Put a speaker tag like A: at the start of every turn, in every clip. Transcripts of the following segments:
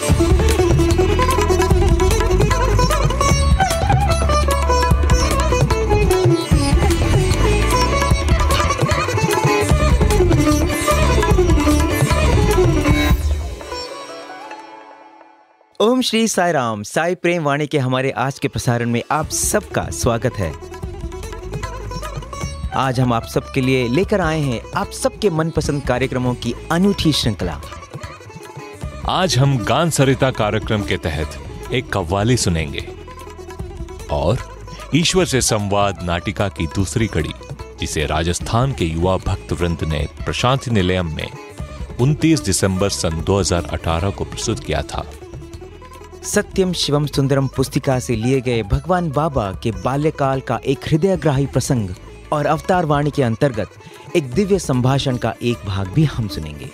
A: ओम श्री साई राम। साई प्रेम वाणी के हमारे आज के प्रसारण में आप सबका स्वागत है। आज हम आप सबके लिए लेकर आए हैं आप सबके मनपसंद कार्यक्रमों की अनूठी श्रृंखला।
B: आज हम गान सरिता कार्यक्रम के तहत एक कव्वाली सुनेंगे और ईश्वर से संवाद नाटिका की दूसरी कड़ी, जिसे राजस्थान के युवा भक्त वृंद ने प्रशांति निलयम में 29 दिसंबर सन 2018 को प्रस्तुत किया था।
A: सत्यम शिवम सुंदरम पुस्तिका से लिए गए भगवान बाबा के बाल्यकाल का एक हृदयग्राही प्रसंग और अवतार वाणी के अंतर्गत एक दिव्य संभाषण का एक भाग भी हम सुनेंगे।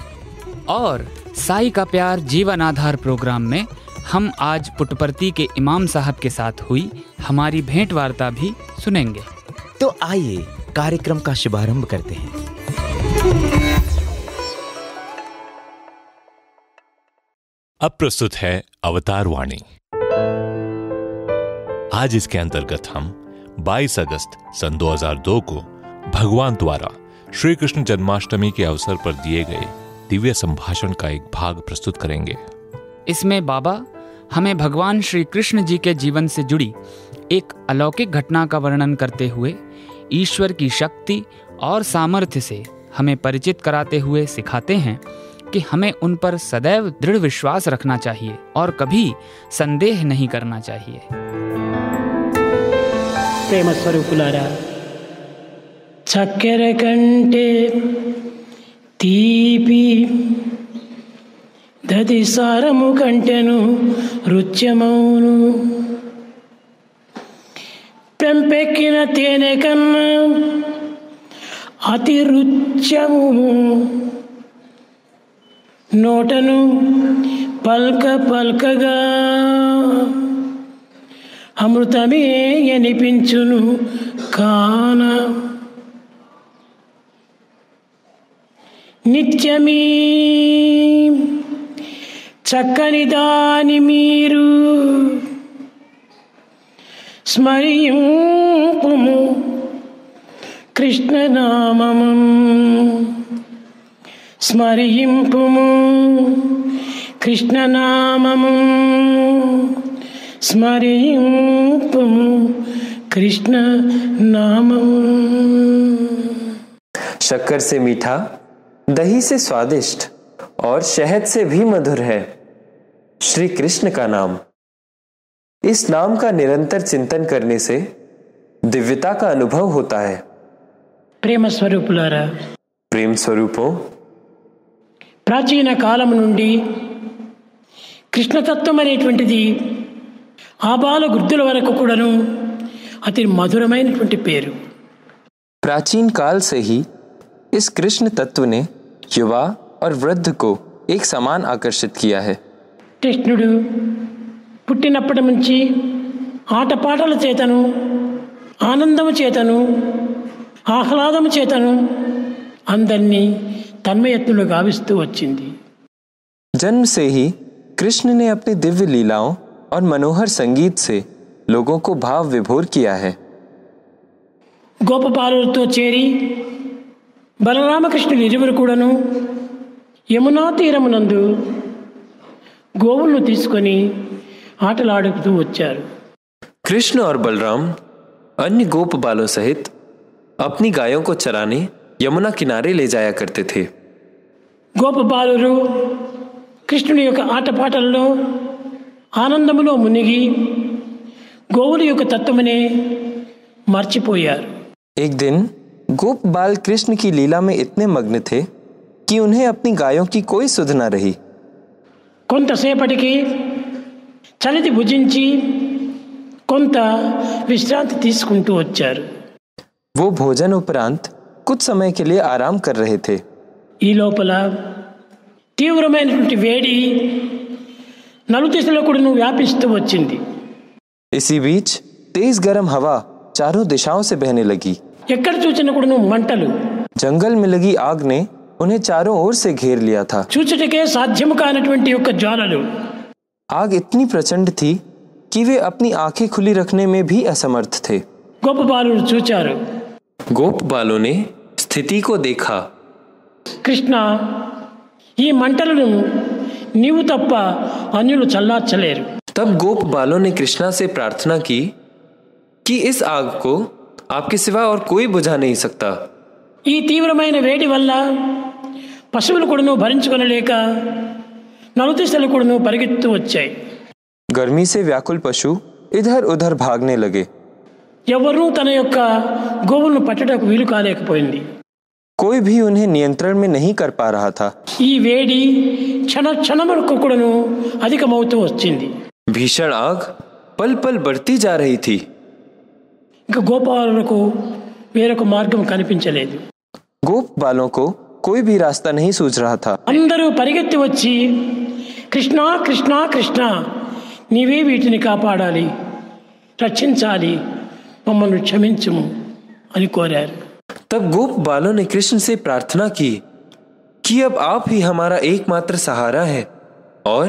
C: और साई का प्यार जीवन आधार प्रोग्राम में हम आज पुट्टपर्ती के इमाम साहब के साथ हुई हमारी भेंट वार्ता भी सुनेंगे।
A: तो आइए कार्यक्रम का शुभारंभ करते हैं।
B: अब प्रस्तुत है अवतार वाणी। आज इसके अंतर्गत हम 22 अगस्त सन 2002 को भगवान द्वारा श्री कृष्ण जन्माष्टमी के अवसर पर दिए गए दिव्य संभाषण का एक भाग प्रस्तुत करेंगे।
C: इसमें बाबा हमें भगवान श्री कृष्ण जी के जीवन से जुड़ी एक अलौकिक घटना का वर्णन करते हुए ईश्वर की शक्ति और सामर्थ्य से हमें परिचित कराते हुए सिखाते हैं कि हमें उन पर सदैव दृढ़ विश्वास रखना चाहिए और कभी संदेह नहीं करना चाहिए।
D: प्रेम स्वरूपुलारा, चक्कर कंटे तीपी दधि सारमु कंटेनु रुच्यमौनु పెంపెక్కిన తేనె కన్నా అతి రుచ్యము నోటను పల్క పల్కగా అమృతమే అనిపించును కాన నిత్యమీ చక్కని దాని మీరు స్మరింపుము కృష్ణనామము స్మరింపుము కృష్ణనామము స్మరింపుము కృష్ణనామము।
E: शक्कर से मीठा, दही से स्वादिष्ट और शहद से भी मधुर है श्री कृष्ण का नाम। इस नाम का निरंतर चिंतन करने से दिव्यता का अनुभव होता है।
D: प्रेम स्वरूपुलारा,
E: प्रेम स्वरूपों,
D: ప్రాచీన కాలం నుండి కృష్ణతత్వం అనేటువంటిది ఆబాల వృద్ధుల వరకు కూడాను అతి మధురమైనటువంటి పేరు।
E: प्राचीन काल से ही इस कृष्ण तत्व ने युवा और वृद्ध को एक समान आकर्षित किया है।
D: కృష్ణుడు పుట్టినప్పటి నుంచి ఆటపాటల చేతను, ఆనందము చేతను, ఆహ్లాదము చేతను అందరినీ तन्मयत्व गाविस्तु వచ్చింది।
E: जन्म से ही कृष्ण ने अपनी दिव्य लीलाओं और मनोहर संगीत से लोगों को भाव विभोर किया है।
D: గోపబాలులతో చేరి బలరామకృష్ణులు ఇరువురు కూడాను యమునా తీరమునందు గోవులను తీసుకొని ఆటలాడుతూ వచ్చారు।
E: कृष्ण और बलराम अन्य गोप बालों सहित अपनी गायों को चराने यमुना किनारे ले जाया करते थे।
D: గోపబాలురు కృష్ణుని యొక్క ఆటపాటల్లో ఆనందములో మునిగి గోవుల యొక్క తత్వమునే మర్చిపోయారు।
E: एक दिन गोप बाल कृष्ण की लीला में इतने मग्न थे कि उन्हें अपनी गायों की कोई सुध न रही।
D: కొంతసేపటికి చలితి భుజించి కొంత విశ్రాంతి తీసుకుంటూ వచ్చారు।
E: वो भोजन उपरांत कुछ समय के लिए आराम कर रहे थे।
D: ఈ లోపల తీవ్రమైనటువంటి వేడి నలుదిశలో కూడా వ్యాపిస్తూ వచ్చింది।
E: इसी बीच तेज गर्म हवा चारों दिशाओं से बहने लगी।
D: ఎక్కడ చూచినా కూడా మంటలు।
E: जंगल में लगी आग ने उन्हें चारों ओर से घेर लिया था।
D: చూచుటకే సాధ్యము కానటువంటి యొక్క జ్వాలలు।
E: आग इतनी प्रचंड थी कि वे अपनी आंखें खुली रखने में भी असमर्थ थे।
D: గొప్ప బాలుడు చూచారు.
E: गोप बालों ने स्थिति को देखा।
D: కృష్ణ, ఈ మంటలను నీవు తప్ప అన్యులు చల్లార్చలేరు.
E: तब गोप बालों ने कृष्णा से प्रार्थना की कि इस आग को आपके सिवा और कोई बुझा नहीं सकता।
D: ఈ తీవ్రమైన వేడి వల్ల పశువులు కూడాను భరించుకొనలేక నలుదిశలు కూడాను పరిగెత్తు వచ్చాయి.
E: गर्मी से व्याकुल पशु इधर उधर भागने लगे।
D: ఎవరూ తన యొక్క గోవులను పట్టడానికి వీలు కాలేకపోయింది.
E: कोई भी उन्हें नियंत्रण में नहीं कर पा रहा था।
D: ఈ వేడి క్షణ క్షణములకు కూడాను అధికమవుతూ వచ్చింది.
E: भीषण आग पल पल बढ़ती जा रही थी।
D: ఇంకా గోపాలకు వేరొక మార్గం కనిపించలేదు.
E: गोप बालों को कोई भी रास्ता नहीं सूझ रहा था।
D: అందరూ పరిగెత్తి వచ్చి కృష్ణ కృష్ణ కృష్ణ, నీవే వీటిని కాపాడాలి, రక్షించాలి, మమ్మల్ని క్షమించుము అని కోరారు.
E: तब गोप बालों ने कृष्ण से प्रार्थना की कि अब आप ही हमारा एकमात्र सहारा है और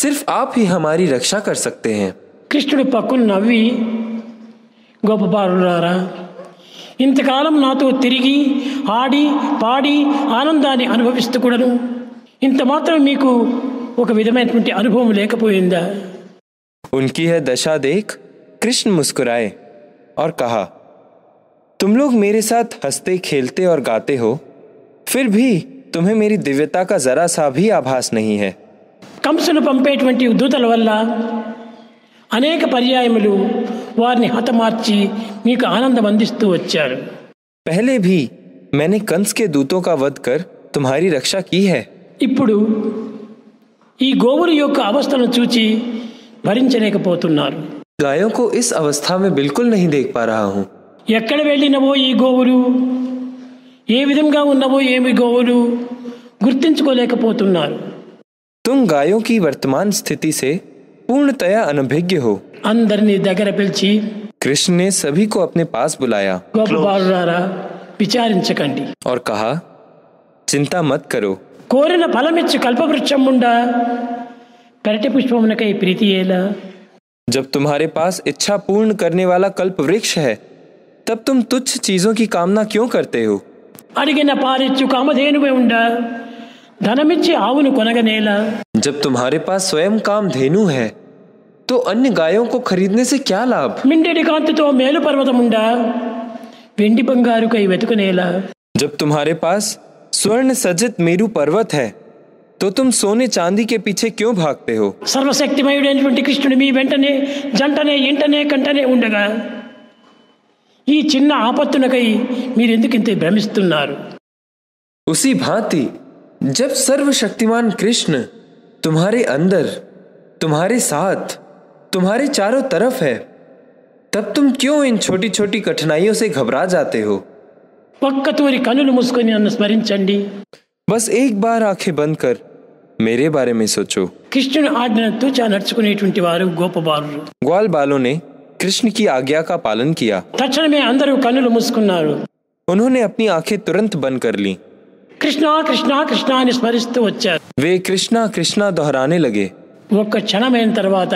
E: सिर्फ आप ही हमारी रक्षा कर सकते हैं।
D: కృష్ణుడు పక్కును నవ్వి, గోపబాలులారా, ఇంతకాలం నాతో తిరిగి ఆడి పాడి ఆనందాన్ని అనుభవిస్తూ కూడాను ఇంత మాత్రం మీకు ఒక విధమైనటువంటి అనుభవం లేకపోయిందా?
E: उनकी यह दशा देख कृष्ण मुस्कुराए और कहा, तुम लोग मेरे साथ हंसते खेलते और गाते हो, फिर भी तुम्हें मेरी दिव्यता का जरा सा भी आभास नहीं है।
D: కంసును పంపేటువంటి దూతల వల్ల అనేక పర్యాయములు వారిని హతమార్చి మీకు ఆనందం అందిస్తూ వచ్చారు.
E: पहले भी मैंने कंस के दूतों का वध कर तुम्हारी रक्षा की है।
D: ఇప్పుడు ఈ గోవుల యొక్క అవస్థను చూచి భరించలేకపోతున్నారు.
E: गायों को इस अवस्था में बिल्कुल नहीं देख पा रहा हूँ।
D: ఎక్కడ వెళ్ళినవో ఈ గోవులు, ఏ విధంగా ఉన్నవో ఏమి గోవులు గుర్తించుకోలేకపోతున్నారు.
E: तुम गायों की वर्तमान स्थिति से पूर्णतया अनभिज्ञ हो।
D: అందరినీ దగ్గర పిలిచి
E: कृष्ण ने सभी को अपने पास बुलाया
D: గోపబాలులారా, విచారించకండి,
E: और कहा, चिंता मत करो।
D: కోరిన ఫలమిచ్చి కల్పవృక్షం ఉండా పెరటి పుష్పమునకై ప్రీతి ఏలా?
E: जब तुम्हारे पास इच्छा पूर्ण करने वाला कल्प वृक्ष है, तब तुम तुच्छ चीजों की कामना क्यों करते हो?
D: అడిగిన పారిచ్చు కామధేనువే ఉండా ధనమిచ్చి ఆవును కొనగనేలా?
E: जब तुम्हारे पास स्वयं काम धेनु है, तो अन्य गायों को खरीदने से क्या लाभ?
D: మిండెడి కాంతితో మేలు పర్వతముండా వెండి బంగారుకై వెతుకునేలా?
E: जब तुम्हारे पास स्वर्ण सजित मेरू पर्वत है, तो तुम सोने चांदी के पीछे क्यों भागते हो?
D: సర్వశక్తిమయుడైనటువంటి కృష్ణుడు మీ వెంటనే జంటనే ఇంటనే కంటనే ఉండగా ఈ చిన్న ఆపత్తునకై మీరెందుకు ఇంత భ్రమిస్తున్నారు?
E: उसी भांति जब सर्वशक्तिमान कृष्ण तुम्हारे अंदर, तुम्हारे साथ, तुम्हारे चारों तरफ है, तब तुम क्यों इन छोटी छोटी कठिनाइयों से घबरा जाते हो?
D: ఒక్కతూరి కన్నులు మూసుకొని నన్ను స్మరించండి.
E: बस एक बार आंखें बंद कर मेरे बारे में सोचो।
D: కృష్ణుని ఆజ్ఞను తూచా నడుచుకునేటువంటి వారు గోపబాలురు.
E: ग्वाल बालों ने कृष्ण की आज्ञा का पालन किया।
D: తక్షణమే అందరూ కన్నులు మూసుకున్నారు.
E: उन्होंने अपनी आंखें तुरंत बंद कर लीं।
D: కృష్ణ కృష్ణ కృష్ణ అని స్మరిస్తూ వచ్చారు.
E: वे कृष्णा कृष्णा दोहराने लगे।
D: ఒక్క క్షణమైన తర్వాత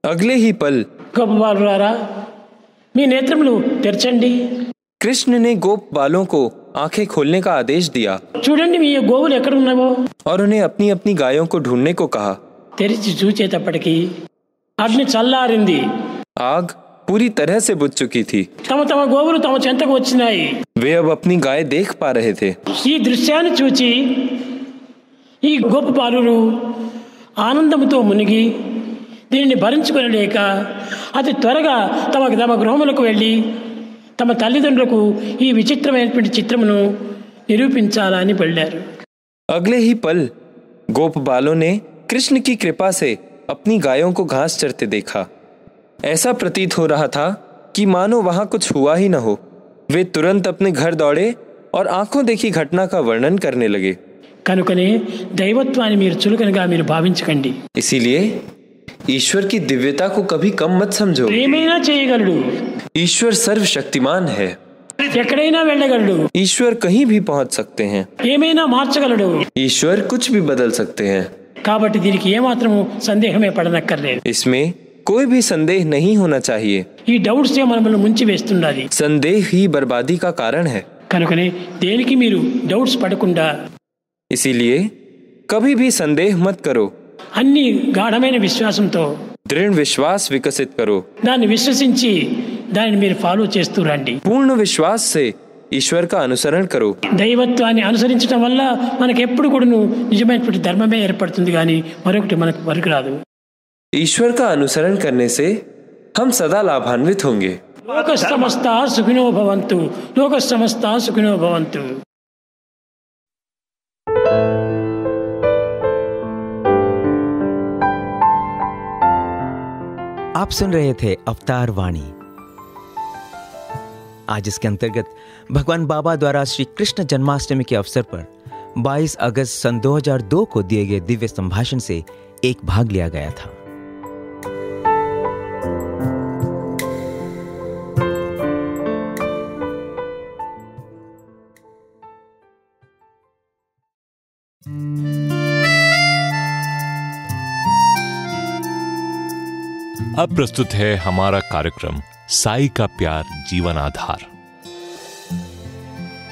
E: अगले ही पल
D: గోపబాలులారా, మీ నేత్రములు తెరచండి.
E: कृष्ण ने गोप बालों को आंखें खोलने का आदेश दिया
D: చూడండి మీ గోవులు ఎక్కడ ఉన్నావో.
E: और उन्हें अपनी अपनी गायों को ढूंढने को कहा।
D: తెరిచి చూచేటప్పటికి అగ్ని చల్లారింది.
E: आग पूरी तरह से बुझ चुकी थी।
D: తమ తమ గోవులు తమ చెంతకు వచ్చినాయి.
E: वे अब अपनी गाय देख पा रहे थे।
D: ఈ దృశ్యాన్ని చూచి ఈ గోపబాలురు ఆనందంతో మునిగి దీనిని భరించుకొనలేక అతి త్వరగా తమ తమ గృహములకు వెళ్ళి తమ తల్లిదండ్రులకు ఈ విచిత్రమైనటువంటి చిత్రమును నిరూపించాలని వెళ్ళారు.
E: अगले ही पल गोप बालों ने कृष्ण की कृपा से अपनी गायों को घास चरते देखा। ऐसा प्रतीत हो रहा था कि मानो वहां कुछ हुआ ही न हो। वे तुरंत अपने घर दौड़े और आंखों देखी घटना का वर्णन करने लगे।
D: కనుకనే దైవత్వాన్ని మీరు చులకనగా మీరు భావించకండి.
E: इसीलिए ईश्वर की दिव्यता को कभी कम मत समझो।
D: ఏమైనా చేయగలడు,
E: ईश्वर सर्वशक्तिमान है।
D: ఎక్కడైనా వెళ్ళగలడు,
E: ईश्वर कहीं भी पहुंच सकते हैं।
D: ఏమైనా మార్చగలడు.
E: ईश्वर कुछ भी बदल सकते हैं।
D: కాబట్టి దీనికి ఏమాత్రము సందేహమే పడనక్కర్లేదు.
E: इसमें कोई भी संदेह नहीं होना चाहिए.
D: ఈ డౌట్స్ మనల్ని ముంచి వేస్తున్నది.
E: संदेह ही बर्बादी का कारण है.
D: కనుకనే దేనికి మీరు డౌట్స్ పడకుండా,
E: इसीलिए कभी भी संदेह मत करो.
D: అన్ని గాఢమైన విశ్వాసంతో
E: दृढ़ विश्वास विकसित करो.
D: దాన్ని విశ్వసించి దానిని మీరు ఫాలో చేస్తూ రండి.
E: पूर्ण विश्वास से ईश्वर का अनुसरण करो.
D: దైవత్వాన్ని అనుసరించడం వల్ల మనకు ఎప్పుడు కూడా నిజమైనటువంటి ధర్మమే ఏర్పడుతుంది, కానీ మరొకటి మనకు వరకు
E: ईश्वर का अनुसरण करने से हम सदा लाभान्वित होंगे.
D: లోక సమస్త సుఖినో భవంతు, లోక సమస్త సుఖినో భవంతు.
A: आप सुन रहे थे अवतार वाणी. आज इसके अंतर्गत भगवान बाबा द्वारा श्री कृष्ण जन्माष्टमी के अवसर पर 22 अगस्त सन 2002 को दिए गए दिव्य संभाषण से एक भाग लिया गया था.
B: अब प्रस्तुत है हमारा कार्यक्रम साई का प्यार जीवन आधार.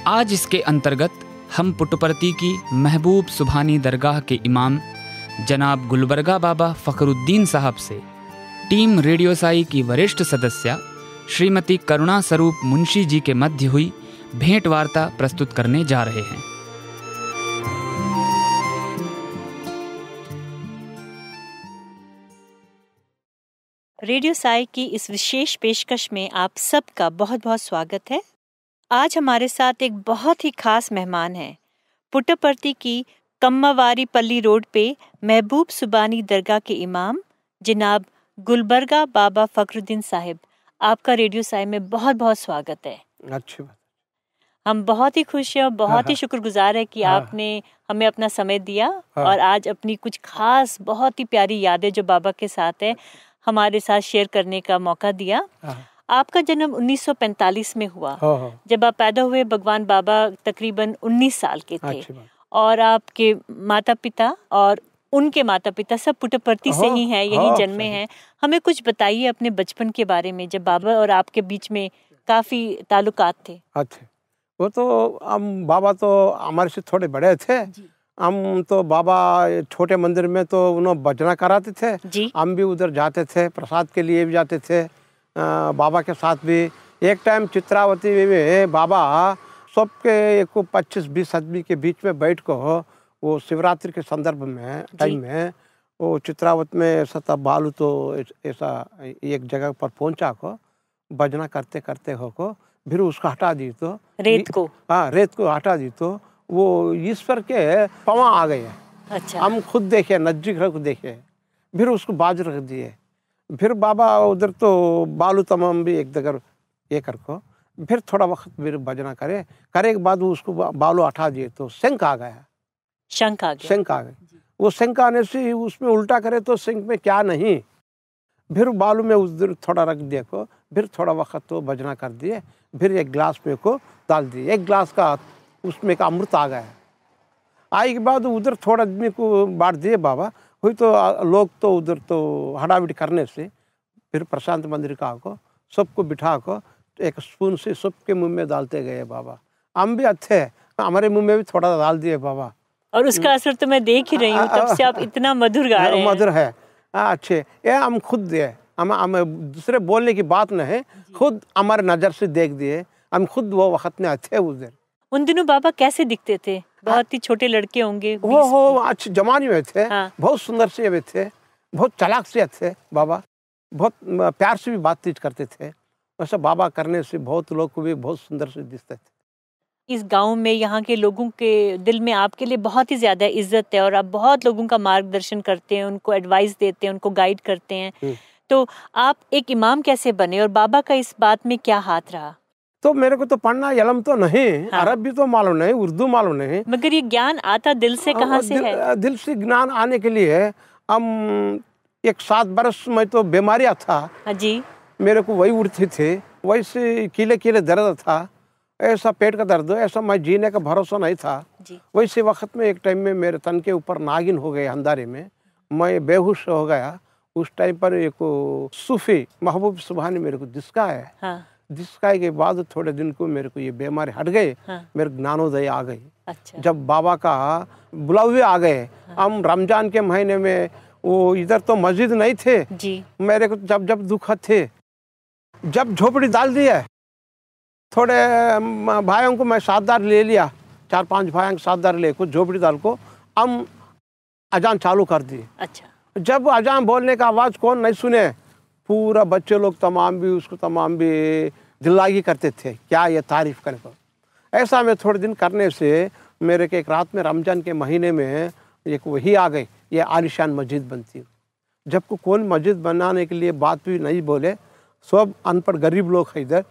C: आज इसके अंतर्गत हम पुट्टपर्ती की महबूब सुभानी दरगाह के इमाम जनाब गुलबर्गा बाबा फखरुद्दीन साहब से टीम रेडियो साई की वरिष्ठ सदस्या श्रीमती करुणा स्वरूप मुंशी जी के मध्य हुई भेंट वार्ता प्रस्तुत करने जा रहे हैं.
F: रेडियो साई की इस विशेष पेशकश में आप सबका बहुत बहुत स्वागत है. आज हमारे साथ एक बहुत ही खास मेहमान हैं. पुट्टपर्ती की कम्मावारी पल्ली रोड पे महबूब सुबानी दरगाह के इमाम जनाब गुलबर्गा बाबा फखरुद्दीन साहिब. आपका रेडियो साई में बहुत बहुत स्वागत है.
G: अच्छी बात.
F: हम बहुत ही खुश हैं और बहुत ही शुक्रगुजार है कि आपने हमें अपना समय दिया और आज अपनी कुछ खास बहुत ही प्यारी यादें जो बाबा के साथ है हमारे साथ शेयर करने का मौका दिया. आपका जन्म 1945 में हुआ. जब आप पैदा हुए भगवान बाबा तकरीबन 19 साल के थे और आपके माता पिता और उनके माता पिता सब पुट्टपर्ती से ही हैं, यही जन्मे हैं. हमें कुछ बताइए अपने बचपन के बारे में, जब बाबा और आपके बीच में काफी ताल्लुकात थे.
G: अच्छा, वो तो हम बाबा तो हमारे से थोड़े बड़े थे. हम तो बाबा छोटे मंदिर में तो उन्होंने भजना कराते थे. हम भी उधर जाते थे, प्रसाद के लिए भी जाते थे बाबा के साथ भी. एक टाइम चित्रावती में बाबा सबके 25-20 आदमी के बीच में बैठ को वो शिवरात्रि के संदर्भ में टाइम में वो चित्रावत में ऐसा था. बालू तो ऐसा एक जगह पर पहुंचा को भजना करते करते हो को फिर उसको हटा दी तो रेत को हटा दी तो वो ईश्वर के पवा आ गए.
F: अच्छा.
G: हम खुद देखे, नजदीक रख देखे, फिर उसको बाज रख दिए. फिर बाबा उधर तो बालू तमाम भी एक जगह ये कर को फिर थोड़ा वक्त फिर भजना करे के बाद उसको बालू हटा दिए तो शंख आ गया.
F: शंख आ गया. वो शंख आने से उसमें उल्टा करे तो शंख में क्या नहीं. फिर बालू में उधर थोड़ा रख दिए को फिर थोड़ा वक्त तो भजना कर दिए. फिर एक गिलास में को डाल दिए. एक गिलास का उसमें का अमृत आ गया. आए के बाद उधर थोड़ा आदमी को बांट दिए बाबा. हुई तो लोग तो उधर तो हड़ाबिड़ी करने से फिर प्रशांत मंदिर का को सबको बिठा को एक स्पून से सबके मुंह में डालते गए बाबा. हम भी अच्छे हमारे मुंह में भी थोड़ा डाल दिए बाबा. और उसका असर तो मैं देख ही रही हूँ, तब से आप इतना मधुर गा रहे हैं.
G: मधुर है. अच्छे ये हम खुद दिए. हम दूसरे बोलने की बात नहीं है, खुद हमारे नज़र से देख दिए. हम खुद वो वक्त में अच्छे उधर.
F: उन दिनों बाबा कैसे दिखते थे? बहुत ही छोटे लड़के होंगे.
G: हो अच्छे जमाने में थे. बहुत सुंदर से वे थे, बहुत चालाक से थे बाबा. बहुत प्यार से भी बातचीत करते थे. वैसे बाबा करने से बहुत लोग को भी बहुत सुंदर से दिखते थे.
F: इस गांव में यहाँ के लोगों के दिल में आपके लिए बहुत ही ज्यादा इज्जत है और आप बहुत लोगों का मार्गदर्शन करते हैं, उनको एडवाइस देते हैं, उनको गाइड करते हैं. तो आप एक इमाम कैसे बने और बाबा का इस बात में क्या हाथ रहा?
G: तो मेरे को तो पढ़ना इल्म तो नहीं, अरब भी तो मालूम नहीं, उर्दू मालूम नहीं.
F: मगर ये ज्ञान आता दिल से कहाँ से है?
G: दिल से ज्ञान आने के लिए हम 7 बरस में तो बीमारियाँ था जी. मेरे को वही उड़ती थे, वैसे कीले दर्द था.
F: ऐसा पेट का दर्द, ऐसा मैं जीने का भरोसा नहीं था। वैसे वक्त में एक टाइम में मेरे तन के ऊपर नागिन हो गए अंधारे में, मैं बेहोश हो गया। उस टाइम पर एक सूफी महबूब सुबहानी मेरे को दिसका है। हाँ। दिसकाए के बाद थोड़े दिन को मेरे को ये बीमारी हट गए। हाँ। मेरे ज्ञानोदय आ गई। अच्छा। जब बाबा का बुलावे आ गए। हाँ। हम रमजान के महीने में वो इधर तो मस्जिद नहीं थे जी। मेरे को जब जब दुख थे, जब झोपड़ी डाल दी है, थोड़े भाइयों को मैं साथदार ले लिया, 4-5 भाइयों को साथदार ले को झोपड़ी डाल को हम अजान चालू कर दिए। अच्छा। जब अजान बोलने का आवाज़ कौन नहीं सुने, पूरा बच्चे लोग तमाम भी उसको तमाम भी दिल्लागी करते थे, क्या ये तारीफ़ करे को। ऐसा मैं थोड़े दिन करने से मेरे के एक रात में रमजान के महीने में एक वही आ गई, ये आलिशान मस्जिद बनती है। जब को कौन मस्जिद बनाने के लिए बात भी नहीं बोले, सब अनपढ़ गरीब लोग हैं इधर।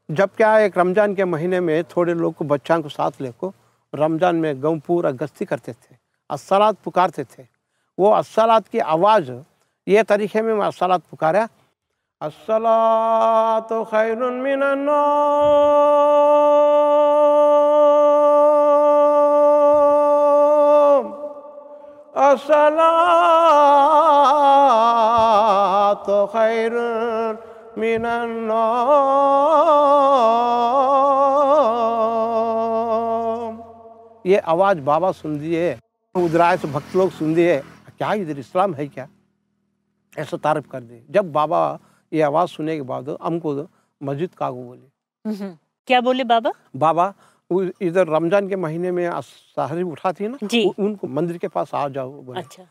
F: जब क्या एक रमजान के महीने में थोड़े लोग को बच्चों को साथ लेको रमजान में गाँव पूरा गश्ती करते थे, अस्सलात पुकारते थे। वो अस्सलात की आवाज़ ये तरीके में मैं अस्सलात पुकारा, अस्सलातु खैरुन मिनन नौम, अस्सलातु खैरुन मिनन नौम। ये आवाज़ बाबा सुन दिए, उधर आए तो भक्त लोग सुन दिए, क्या इधर इस्लाम है क्या, ऐसा तारीफ कर दिए। जब बाबा ये आवाज़ सुने के बाद हमको मस्जिद कागो बोले।
H: क्या बोले बाबा?
F: बाबा इधर रमजान के महीने में सहरी उठाती है ना, उनको मंदिर के पास आ जाओ बोले। अच्छा।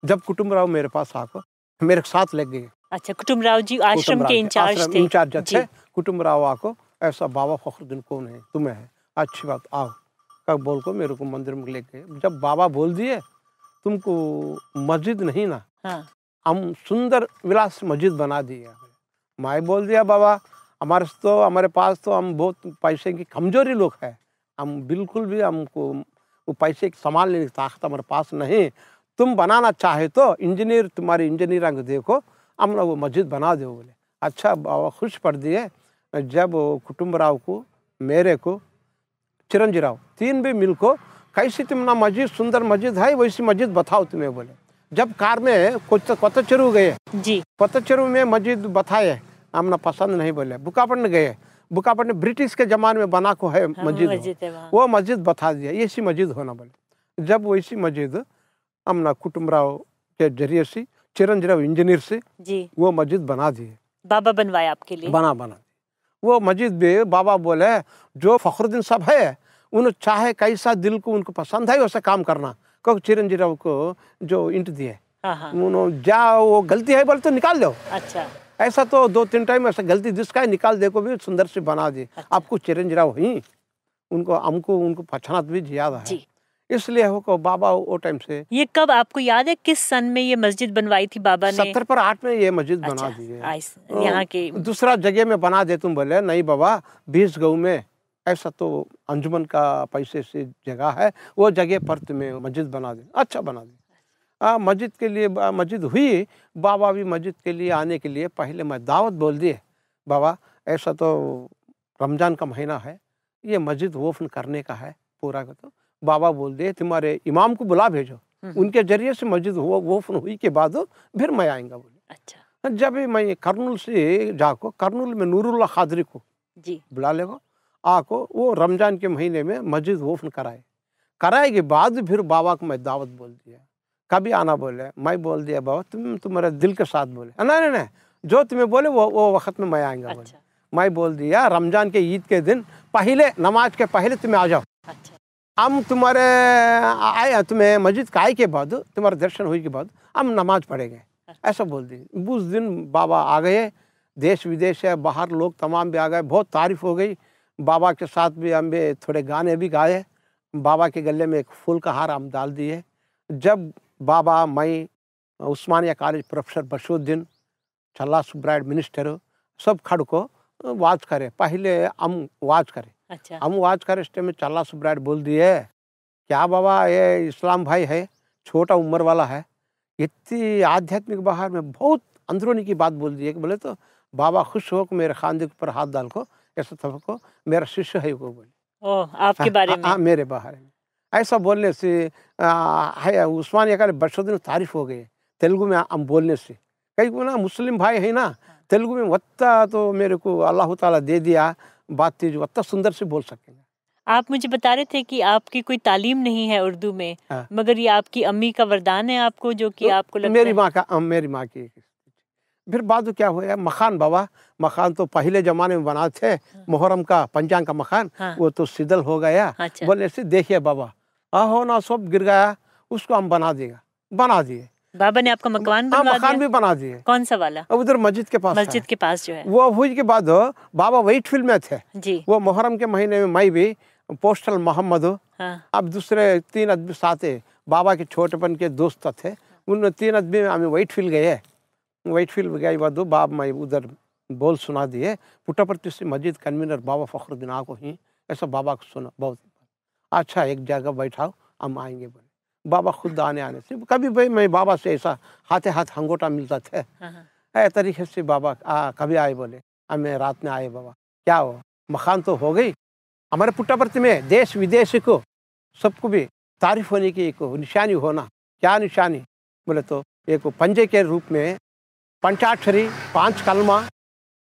F: जब कुटुम्बराव मेरे पास आकर मेरे साथ लग गए।
H: अच्छा, कुटुम्बराव जी आश्रम के इंचार्ज थे।
F: इंचार्ज थे। कुटुम्बराव आको ऐसा बाबा फखरुद्दीन कौन है, तुम्हें है, अच्छी बात आओ कब बोल को मेरे को मंदिर में ले गए। जब बाबा बोल दिए तुमको मस्जिद नहीं ना, हाँ। हम सुंदर विलास मस्जिद बना दिए। मैं बोल दिया बाबा हमारे पास तो हम बहुत पैसे की कमजोरी लोग हैं, हम बिल्कुल भी हमको वो पैसे संभाल लेने की ताकत हमारे पास नहीं। तुम बनाना चाहे तो इंजीनियर, तुम्हारे इंजीनियर को देखो, हम लोग वो मस्जिद बना दो बोले। अच्छा बाबा खुश पड़ दिए। जब कुटुम्बराव को, मेरे को, चिरंजी राव, तीन भी मिल को कैसी तुमना मस्जिद सुंदर मस्जिद है वैसी मस्जिद बताओ तुम्हें बोले। जब कार में कुछ कोतचेरू गए जी, कोतचेरू में मस्जिद बताए, हमने पसंद नहीं बोले। बुकापटन गए, बुकापटन ब्रिटिश के जमाने में बना को है मस्जिद, वो मस्जिद बता दिया ऐसी मस्जिद होना बोले। जब वैसी मस्जिद हमने कुटुम्बराव के जरिए से, चिरंजी राव इंजीनियर से जी, वो मस्जिद बना दिए।
H: बाबा बनवाए आपके लिए?
F: बना वो मस्जिद भी बाबा बोले जो फखरुद्दीन साहब है उन्हें चाहे कैसा दिल को उनको पसंद है वैसा काम करना। क्योंकि चिरंजी राव को जो इंट दिए उन्होंने जा वो गलती है बोले तो निकाल दो। अच्छा। ऐसा तो 2-3 टाइम ऐसा गलती जिसका है निकाल दे को भी सुंदर से बना दिए। अच्छा। आपको चिरंजी राव ही उनको पहचाना भी ज्यादा है, इसलिए वो बाबा वो टाइम से।
H: ये कब आपको याद है किस सन में ये मस्जिद बनवाई थी बाबा ने?
F: 70 पर 8 में ये मस्जिद बना दी है।
H: यहाँ के
F: दूसरा जगह में बना दे तुम बोले नहीं बाबा 20 गाँव में ऐसा तो अंजुमन का पैसे से जगह है, वो जगह पर तुम्हें मस्जिद बना दे। अच्छा बना दे। मस्जिद के लिए मस्जिद हुई। बाबा भी मस्जिद के लिए आने के लिए पहले मैं दावत बोल दिए, बाबा ऐसा तो रमजान का महीना है, ये मस्जिद वोफन करने का है पूरा का। तो बाबा बोल दिए तुम्हारे इमाम को बुला भेजो, उनके जरिए से मस्जिद वोफन हुई के बाद फिर मैं आएंगा बोले। अच्छा। जब मैं करनूल से जाको, करनूल में नूरुल्लाह खादरी को जी बुला लेगा आको, वो रमजान के महीने में मस्जिद वोफन कराए के बाद फिर बाबा को मैं दावत बोल दिया, कभी आना बोले। मैं बोल दिया बाबा तुम्हारे दिल के साथ बोले, नहीं जो तुम्हें बोले वो वक्त में मैं आएंगा बोले। मैं बोल दिया रमजान के ईद के दिन पहले, नमाज के पहले तुम्हें आ जाओ। हम तुम्हारे आए, तुम्हें मस्जिद का आए के बाद, तुम्हारे दर्शन हुई के बाद हम नमाज पढ़ेंगे, ऐसा बोल दिए। उस दिन बाबा आ गए, देश विदेश है बाहर लोग तमाम भी आ गए, बहुत तारीफ हो गई। बाबा के साथ भी हम भी थोड़े गाने भी गाए। बाबा के गले में एक फूल का हार हम डाल दिए। जब बाबा, मैं, उस्मानिया कॉलेज प्रोफेसर बशरुद्दीन, चल्ला सुब्रायड मिनिस्टर सब खड़ को वाज करे, पहले हम वाज करे। अच्छा। हम वाज करे इस टाइम में चल्ला सुब्रायड बोल दिए, क्या बाबा ये इस्लाम भाई है, छोटा उम्र वाला है, इतनी आध्यात्मिक बाहर में बहुत अंदरूनी की बात बोल दी है कि बोले तो बाबा खुश हो मेरे खानदे के ऊपर हाथ डाल को ऐसा सबको मेरा शिष्य है वो बोले।
H: ओह, आपके बारे में?
F: हाँ, मेरे बारे में ऐसा बोलने से है उस्मानिया का बशुद्दीन तारीफ हो गए तेलुगु में हम बोलने से। कई को ना मुस्लिम भाई है ना, तेलुगु में वत्ता तो मेरे को अल्लाह ताला दे दिया बात थी जो वत्ता सुंदर से बोल सकेंगे।
H: आप मुझे बता रहे थे कि आपकी कोई तालीम नहीं है उर्दू में, मगर ये आपकी अम्मी का वरदान है आपको, जो कि आपको लगता
F: मेरी माँ का, मेरी माँ की। फिर बाद क्या हुआ, मखान बाबा, मखान तो पहले जमाने में बना थे, मुहर्रम का पंचांग का मखान, वो तो सिदल हो गया। बोले से देखिए बाबा आहो ना सब गिर गया, उसको हम बना देगा, बना दिए।
H: बाबा ने आपका मकान बनवा दिया?
F: मकान भी बना दिए।
H: कौन सा वाला?
F: उधर मस्जिद के पास।
H: मस्जिद के पास जो है
F: वो हुई के बाद बाबा व्हाइटफील्ड में थे
H: जी।
F: वो मुहर्रम के महीने में मैं भी पोस्टल मोहम्मद अब दूसरे 3 आदमी साथ है, बाबा के छोटेपन के दोस्त थे, उन 3 आदमी हमें व्हाइटफील्ड गए। व्हाइटफील्ड गए बाद बाप मैं उधर बोल सुना दिए, पुट्टापर्ती से मस्जिद कन्वीनर बाबा फखरुद्दीन को ही ऐसा बाबा को सुना बहुत अच्छा, एक जगह बैठाओ हम आएंगे बोले। बाबा खुद आने से कभी भाई मैं बाबा से ऐसा हाथे हाथ हंगोटा मिलता थे ऐ तरीके से बाबा कभी आए बोले, हमें रात में आए बाबा क्या हो मकान तो हो गई हमारे पुट्टापर्ती में, देश विदेश को सबको भी तारीफ होने की एक निशानी होना। क्या निशानी बोले तो एक पंजे के रूप में पंचाक्षरी 5 कलमा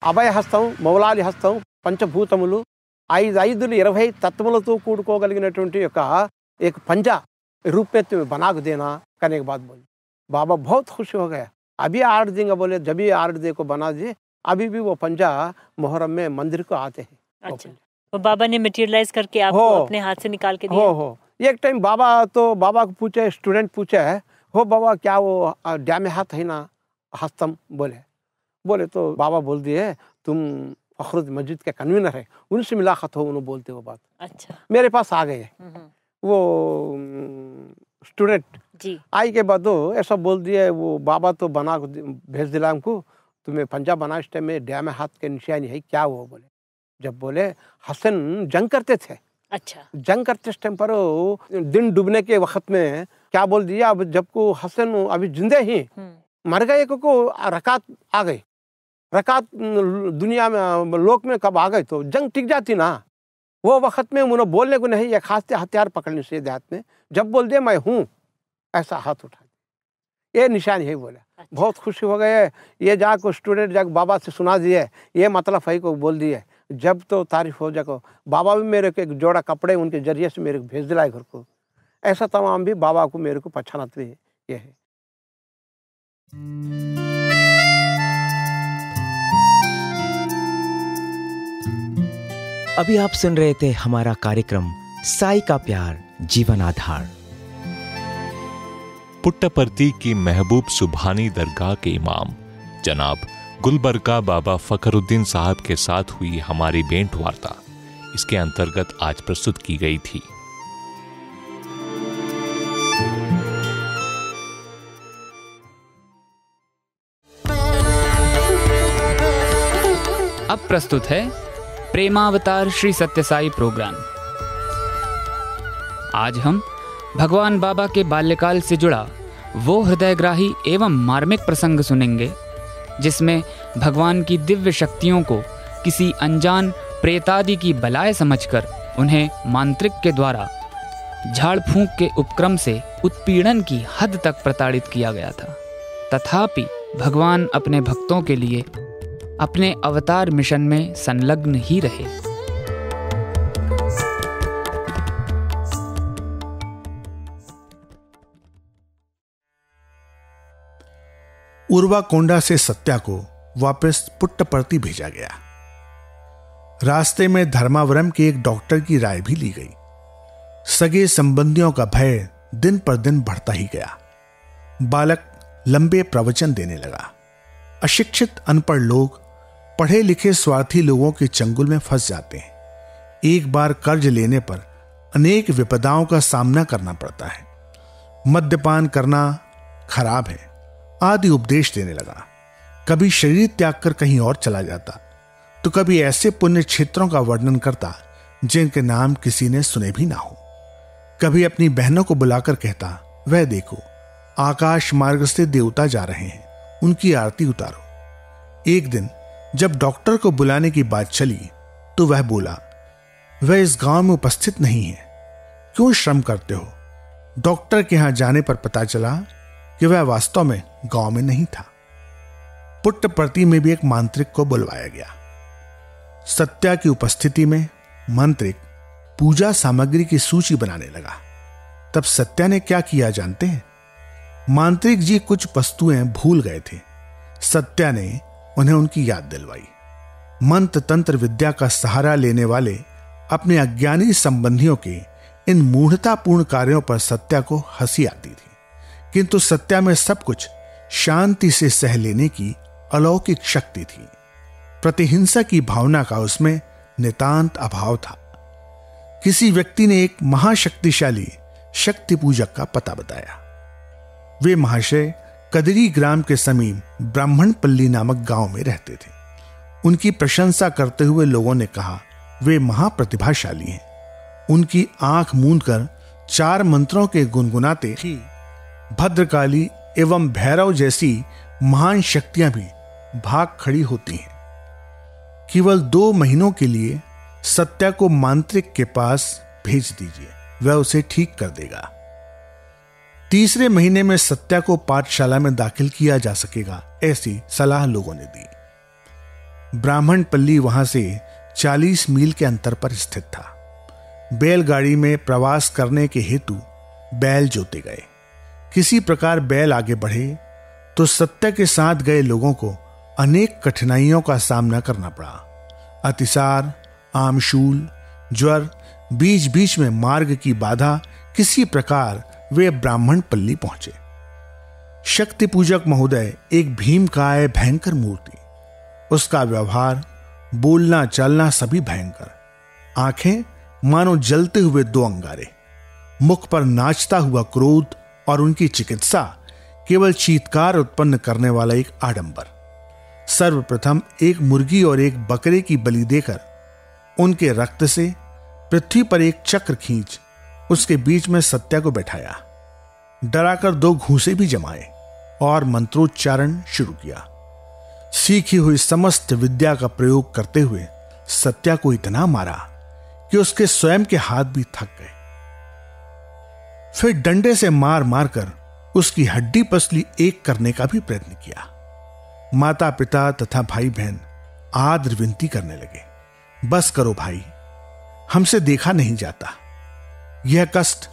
F: అభయ హస్తం మౌలాలి హస్తం పంచభూతములు 5 తత్వములతో కూడుకోగలిగినటువంటి యొక్క एक पंजा रूप में तुम्हें बना के देना करने के बाद बोले बाबा बहुत खुश हो गया। अभी आर्ट देंगे बोले, जब भी आर्ट दे को बना दिए, अभी भी वो पंजा मुहर्रम में मंदिर को आते हैं।
H: अच्छा, वो बाबा ने मटेरियलाइज करके आपको अपने हाथ से निकाल के दिया?
F: हो एक टाइम बाबा को पूछे, स्टूडेंट पूछे हो बाबा क्या वो डैमे हाथ है ना हस्तम बोले तो बाबा बोल दिए तुम फखरुद्दीन मस्जिद के कन्वीनर है, उनसे मुलाकात हो, उन्होंने बोलते वो बात।
H: अच्छा,
F: मेरे पास आ गए वो स्टूडेंट
H: जी।
F: आई के बाद ऐसा बोल दिया वो बाबा तो बना भेज दिला हमको, तुम्हें पंजाब बना इस टाइम में डैम हाथ के निशानी है क्या वो बोले। जब बोले हसन जंग करते थे।
H: अच्छा,
F: जंग करते इस टाइम पर दिन डूबने के वक्त में क्या बोल दिया, अब जब को हसन अभी जिंदे ही मर गए को रकात आ गई, रकात दुनिया में लोक में कब आ गए तो जंग टिक जाती ना। वो वक्त में उन्होंने बोलने को नहीं, एक हाथ से हथियार पकड़ने से देहात में जब बोल दिया मैं हूँ ऐसा हाथ उठा दिया, ये निशानी है बोला। अच्छा। बहुत खुशी हो गए, ये जाको स्टूडेंट जाकर बाबा से सुना दिए, ये मतलब है को बोल दिए। जब तो तारीफ हो जाको, बाबा भी मेरे को एक जोड़ा कपड़े उनके जरिए से मेरे को भेज दिलाए घर को। ऐसा तमाम भी बाबा को मेरे को पहचानते हैं ये है।
A: अभी आप सुन रहे थे हमारा कार्यक्रम साई का प्यार जीवन आधार।
B: पुट्टापर्ती की महबूब सुभानी दरगाह के इमाम जनाब गुलबर्गा बाबा फखरुद्दीन साहब के साथ हुई हमारी भेंट वार्ता इसके अंतर्गत आज प्रस्तुत की गई थी।
C: अब प्रस्तुत है प्रेमावतार श्री सत्य साई प्रोग्राम। आज हम भगवान बाबा के बाल्यकाल से जुड़ा वो हृदयग्राही एवं मार्मिक प्रसंग सुनेंगे जिसमें भगवान की दिव्य शक्तियों को किसी अनजान प्रेतादि की बलाय समझकर उन्हें मांत्रिक के द्वारा झाड़ फूंक के उपक्रम से उत्पीड़न की हद तक प्रताड़ित किया गया था। तथापि भगवान अपने भक्तों के लिए अपने अवतार मिशन में संलग्न ही रहे।
I: उर्वाकोंडा से सत्या को वापस पुट्टापर्ती भेजा गया। रास्ते में धर्मावरम के एक डॉक्टर की राय भी ली गई। सगे संबंधियों का भय दिन पर दिन बढ़ता ही गया। बालक लंबे प्रवचन देने लगा। अशिक्षित अनपढ़ लोग पढ़े लिखे स्वार्थी लोगों के चंगुल में फंस जाते हैं। एक बार कर्ज लेने पर अनेक विपदाओं का सामना करना पड़ता है। मद्यपान करना खराब है आदि उपदेश देने लगा। कभी शरीर त्याग कर कहीं और चला जाता तो कभी ऐसे पुण्य क्षेत्रों का वर्णन करता जिनके नाम किसी ने सुने भी ना हो। कभी अपनी बहनों को बुलाकर कहता, वह देखो आकाश मार्ग से देवता जा रहे हैं, उनकी आरती उतारो। एक दिन जब डॉक्टर को बुलाने की बात चली तो परंतु वह बोला, वह इस गांव में उपस्थित नहीं है, क्यों श्रम करते हो? डॉक्टर के यहां जाने पर पता चला कि वह वास्तव में गांव में नहीं था। पुट्टपर्ती में भी एक मांत्रिक को बुलवाया गया। सत्या की उपस्थिति में मांत्रिक पूजा सामग्री की सूची बनाने लगा। तब सत्या ने क्या किया जानते हैं? मांत्रिक जी कुछ वस्तुएं भूल गए थे। सत्या ने उन्हें उनकी याद दिलवाई। मंत्र तंत्र विद्या का सहारा लेने वाले अपने अज्ञानी संबंधियों के इन मूढ़तापूर्ण कार्यों पर सत्या को हंसी आती थी, किंतु सत्या में सब कुछ शांति से सह लेने की अलौकिक शक्ति थी। प्रतिहिंसा की भावना का उसमें नितांत अभाव था। किसी व्यक्ति ने एक महाशक्तिशाली शक्ति पूजक का पता बताया। वे महाशय कदरी ग्राम के समीप ब्राह्मणपल्ली नामक गांव में रहते थे। उनकी प्रशंसा करते हुए लोगों ने कहा, वे महाप्रतिभाशाली हैं। उनकी आंख मूंदकर 4 मंत्रों के गुनगुनाते ही भद्रकाली एवं भैरव जैसी महान शक्तियां भी भाग खड़ी होती हैं। केवल 2 महीनों के लिए सत्या को मांत्रिक के पास भेज दीजिए, वह उसे ठीक कर देगा। 3रे महीने में सत्या को पाठशाला में दाखिल किया जा सकेगा, ऐसी सलाह लोगों ने दी। ब्राह्मणपल्ली वहां से 40 मील के अंतर पर स्थित था। बैलगाड़ी में प्रवास करने के हेतु बैल जोते गए। किसी प्रकार बैल आगे बढ़े तो सत्या के साथ गए लोगों को अनेक कठिनाइयों का सामना करना पड़ा। अतिसार, आमशूल, ज्वर, बीच बीच में मार्ग की बाधा, किसी प्रकार वे ब्राह्मणपल्ली पहुंचे। शक्ति पूजक महोदय एक भीमकाय भयंकर मूर्ति। उसका व्यवहार, बोलना चलना सभी भयंकर। आंखें मानो जलते हुए 2 अंगारे, मुख पर नाचता हुआ क्रोध और उनकी चिकित्सा केवल चीत्कार उत्पन्न करने वाला एक आडंबर। सर्वप्रथम एक मुर्गी और एक बकरे की बलि देकर उनके रक्त से पृथ्वी पर एक चक्र खींच उसके बीच में सत्या को बैठाया। डराकर 2 घूंसे भी जमाए और मंत्रोच्चारण शुरू किया। सीखी हुई समस्त विद्या का प्रयोग करते हुए सत्या को इतना मारा कि उसके स्वयं के हाथ भी थक गए। फिर डंडे से मार मारकर उसकी हड्डी पसली एक करने का भी प्रयत्न किया। माता पिता तथा भाई बहन आदर विनती करने लगे, बस करो भाई, हमसे देखा नहीं जाता, यह कष्ट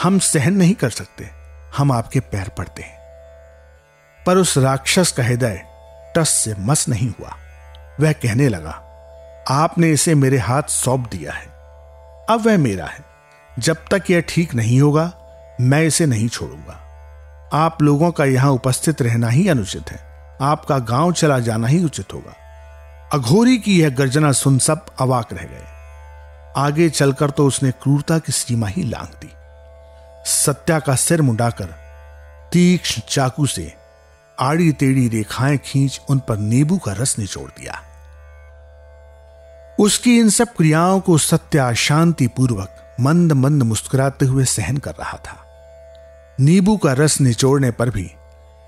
I: हम सहन नहीं कर सकते, हम आपके पैर पड़ते हैं। पर उस राक्षस का हृदय टस से मस नहीं हुआ। वह कहने लगा, आपने इसे मेरे हाथ सौंप दिया है, अब वह मेरा है। जब तक यह ठीक नहीं होगा मैं इसे नहीं छोड़ूंगा। आप लोगों का यहां उपस्थित रहना ही अनुचित है, आपका गांव चला जाना ही उचित होगा। अघोरी की यह गर्जना सुन सब अवाक रह गए। आगे चलकर तो उसने क्रूरता की सीमा ही लांघ दी। सत्या का सिर मुंडाकर तीक्ष्ण चाकू से आड़ी टेढ़ी रेखाएं खींच उन पर नींबू का रस निचोड़ दिया। उसकी इन सब क्रियाओं को सत्या शांति पूर्वक मंद मंद मुस्कुराते हुए सहन कर रहा था। नींबू का रस निचोड़ने पर भी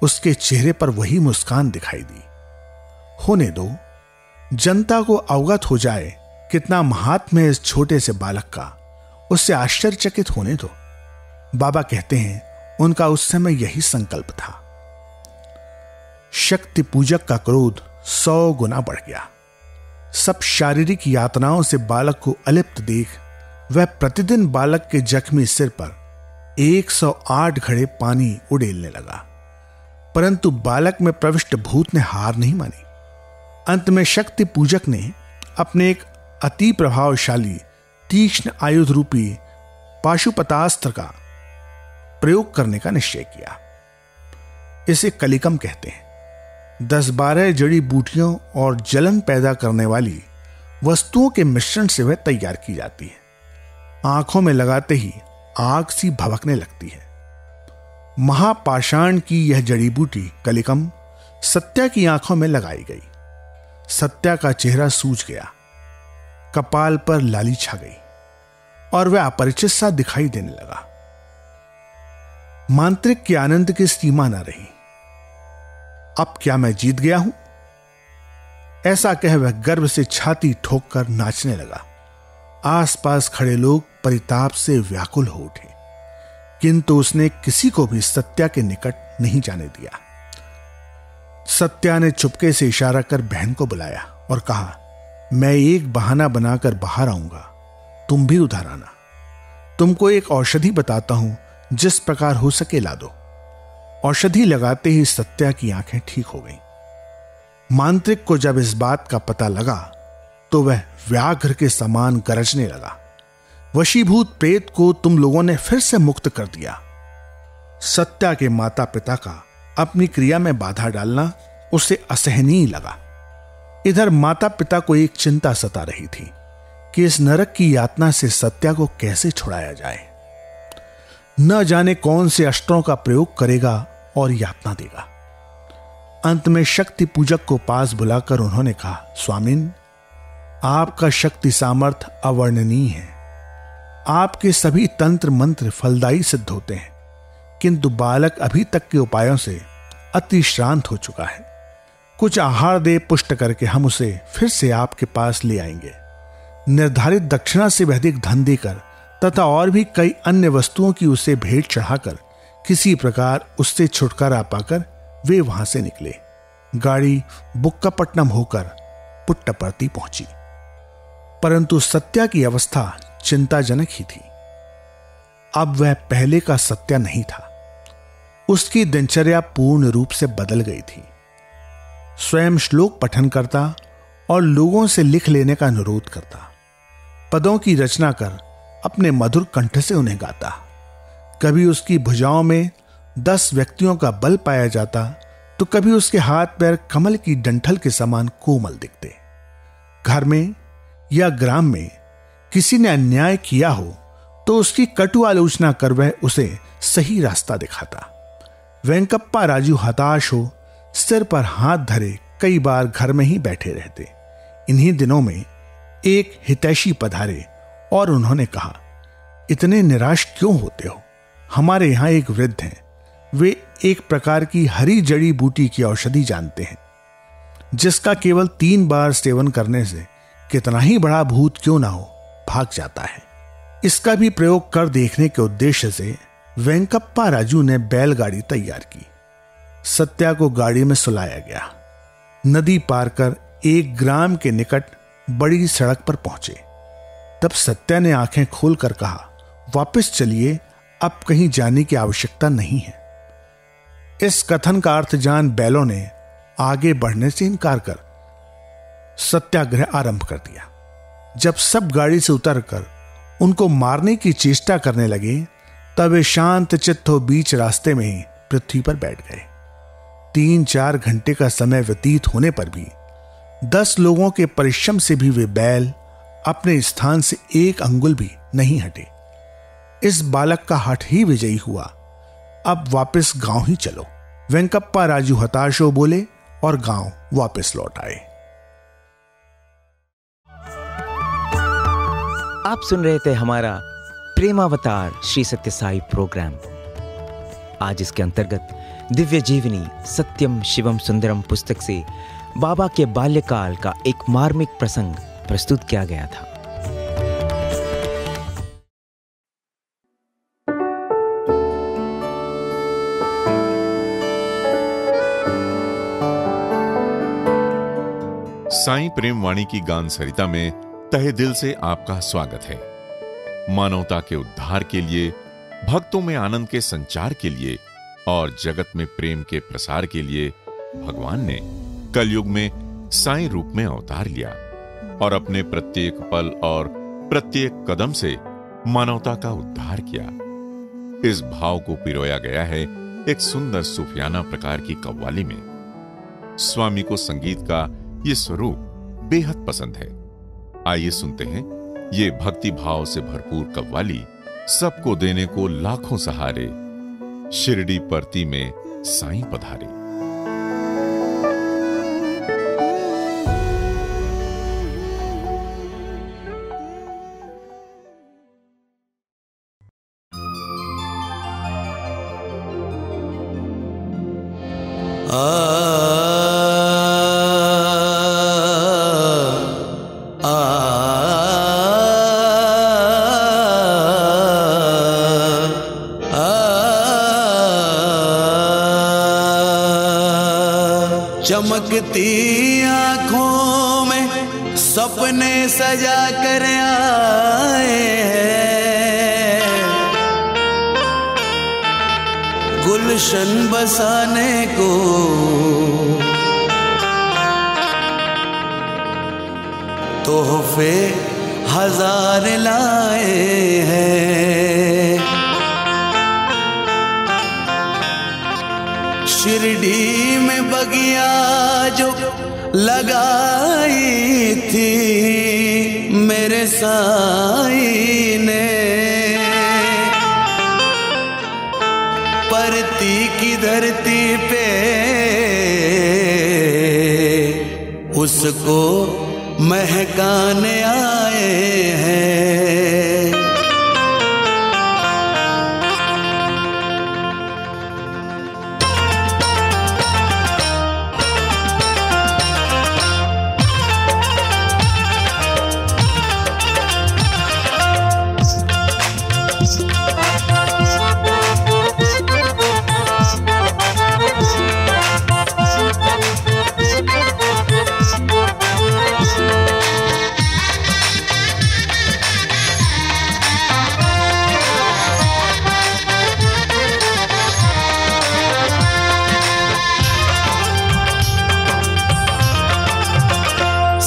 I: उसके चेहरे पर वही मुस्कान दिखाई दी। होने दो, जनता को अवगत हो जाए कितना महात्म्य है इस छोटे से बालक का, उससे आश्चर्यचकित होने दो। बाबा कहते हैं उनका उस समय यही संकल्प था। शक्ति पूजक का क्रोध 100 गुना बढ़ गया। सब शारीरिक यातनाओं से बालक को अलिप्त देख वह प्रतिदिन बालक के जख्मी सिर पर 108 घड़े पानी उड़ेलने लगा, परंतु बालक में प्रविष्ट भूत ने हार नहीं मानी। अंत में शक्ति पूजक ने अपने एक अति प्रभावशाली तीक्ष्ण आयुध रूपी पाशुपतास्त्र का प्रयोग करने का निश्चय किया। इसे कलिकम कहते हैं। 10-12 जड़ी बूटियों और जलन पैदा करने वाली वस्तुओं के मिश्रण से वह तैयार की जाती है। आंखों में लगाते ही आग सी भभकने लगती है। महापाषाण की यह जड़ी बूटी कलिकम सत्या की आंखों में लगाई गई। सत्या का चेहरा सूज गया, कपाल पर लाली छा गई और वह अपरिचित सा दिखाई देने लगा। मांत्रिक के आनंद की सीमा न रही। अब क्या मैं जीत गया हूं? ऐसा कह वह गर्व से छाती ठोककर नाचने लगा। आसपास खड़े लोग परिताप से व्याकुल हो उठे, किंतु उसने किसी को भी सत्या के निकट नहीं जाने दिया। सत्या ने चुपके से इशारा कर बहन को बुलाया और कहा, मैं एक बहाना बनाकर बाहर आऊंगा, तुम भी उधर आना। तुमको एक औषधि बताता हूं, जिस प्रकार हो सके ला दो। औषधि लगाते ही सत्या की आंखें ठीक हो गईं। मांत्रिक को जब इस बात का पता लगा तो वह व्याघ्र के समान गरजने लगा। वशीभूत प्रेत को तुम लोगों ने फिर से मुक्त कर दिया। सत्या के माता पिता का अपनी क्रिया में बाधा डालना उसे असहनीय लगा। इधर माता पिता को एक चिंता सता रही थी कि इस नरक की यातना से सत्या को कैसे छुड़ाया जाए। न जाने कौन से अस्त्रों का प्रयोग करेगा और यातना देगा। अंत में शक्ति पूजक को पास बुलाकर उन्होंने कहा, स्वामिन, आपका शक्ति सामर्थ्य अवर्णनीय है। आपके सभी तंत्र मंत्र फलदायी सिद्ध होते हैं, किंतु बालक अभी तक के उपायों से अति श्रांत हो चुका है। कुछ आहार दे पुष्ट करके हम उसे फिर से आपके पास ले आएंगे। निर्धारित दक्षिणा से अधिक धन देकर तथा और भी कई अन्य वस्तुओं की उसे भेंट चढ़ाकर किसी प्रकार उससे छुटकारा पाकर वे वहां से निकले। गाड़ी बुक्कापट्टनम होकर पुट्टपर्ती पहुंची, परंतु सत्या की अवस्था चिंताजनक ही थी। अब वह पहले का सत्या नहीं था। उसकी दिनचर्या पूर्ण रूप से बदल गई थी। स्वयं श्लोक पठन करता और लोगों से लिख लेने का अनुरोध करता। पदों की रचना कर अपने मधुर कंठ से उन्हें गाता। कभी उसकी भुजाओं में 10 व्यक्तियों का बल पाया जाता तो कभी उसके हाथ पैर कमल की डंठल के समान कोमल दिखते। घर में या ग्राम में किसी ने अन्याय किया हो तो उसकी कटु आलोचना कर वह उसे सही रास्ता दिखाता। वेंकप्पा राजू हताश हो सिर पर हाथ धरे कई बार घर में ही बैठे रहते। इन्हीं दिनों में एक हितैषी पधारे और उन्होंने कहा, इतने निराश क्यों होते हो? हमारे यहां एक वृद्ध हैं। वे एक प्रकार की हरी जड़ी बूटी की औषधि जानते हैं, जिसका केवल 3 बार सेवन करने से कितना ही बड़ा भूत क्यों ना हो भाग जाता है। इसका भी प्रयोग कर देखने के उद्देश्य से वेंकप्पा राजू ने बैलगाड़ी तैयार की। सत्या को गाड़ी में सुलाया गया। नदी पार कर एक ग्राम के निकट बड़ी सड़क पर पहुंचे। तब सत्या ने आंखें खोलकर कहा, वापस चलिए, अब कहीं जाने की आवश्यकता नहीं है। इस कथन का अर्थ जान बैलों ने आगे बढ़ने से इनकार कर सत्याग्रह आरंभ कर दिया। जब सब गाड़ी से उतरकर उनको मारने की चेष्टा करने लगे तब वे शांत चित्त हो बीच रास्ते में ही पृथ्वी पर बैठ गए। 3-4 घंटे का समय व्यतीत होने पर भी 10 लोगों के परिश्रम से भी वे बैल अपने स्थान से 1 अंगुल भी नहीं हटे। इस बालक का हठ ही विजयी हुआ। अब वापस गांव ही चलो। वेंकप्पा राजू हताश हो बोले और गांव वापस लौट आए।
A: आप सुन रहे थे हमारा प्रेमावतार श्री सत्य साई प्रोग्राम। आज इसके अंतर्गत दिव्य जीवनी सत्यम शिवम सुंदरम पुस्तक से बाबा के बाल्यकाल का एक मार्मिक प्रसंग प्रस्तुत किया गया था।
J: साईं प्रेम वाणी की गान सरिता में तहे दिल से आपका स्वागत है। मानवता के उद्धार के लिए, भक्तों में आनंद के संचार के लिए और जगत में प्रेम के प्रसार के लिए भगवान ने कलयुग में साईं रूप में अवतार लिया और अपने प्रत्येक पल और प्रत्येक कदम से मानवता का उद्धार किया। इस भाव को पिरोया गया है एक सुंदर सूफियाना प्रकार की कव्वाली में। स्वामी को संगीत का ये स्वरूप बेहद पसंद है। आइए सुनते हैं ये भक्ति भाव से भरपूर कव्वाली सबको देने को लाखों सहारे, शिरडी परती में साईं पधारे।
K: आ चमकती आंखों में सपने सजा कर आए हैं, गुलशन बसाने को तोहफे हजार लाए हैं। शिरडी में बगिया जो लगाई थी मेरे साईं ने, परती की धरती पे उसको महकाने आए हैं।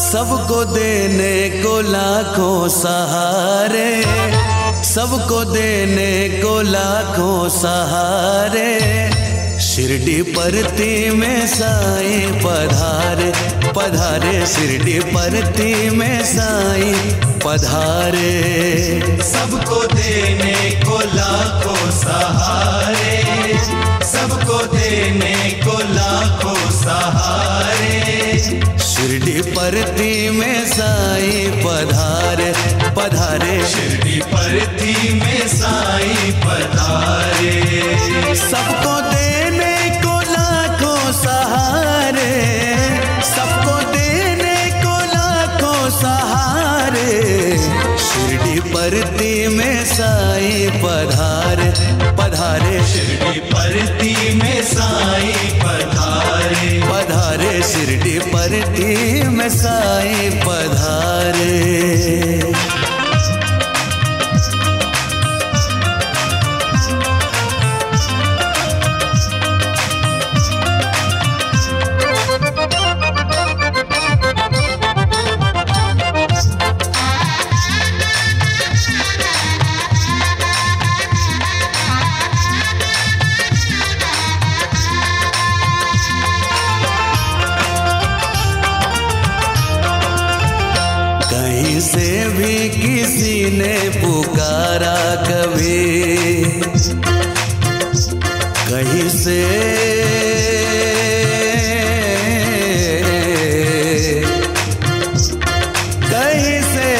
K: सबको देने को लाखों सहारे, सबको देने को लाखों सहारे, शिरडी परती में साईं पधारे, पधारे शिरडी परती में साईं पधारे।
L: सबको देने को लाखों सहारे, सबको देने को लाखों सहारे,
K: शिरडी परती में साईं पधारे, पधारे
L: शिरडी परती में साईं पधारे।
K: सबको देने को लाखों सहारे, सबको देने को लाखों सहारे, शिरडी परती में साईं पधारे, पधारे
L: शिरडी परती में साईं पधारे,
K: पधारे शिरडी परती में साईं पधारे। से भी किसी ने पुकारा कभी, कहीं से कहीं से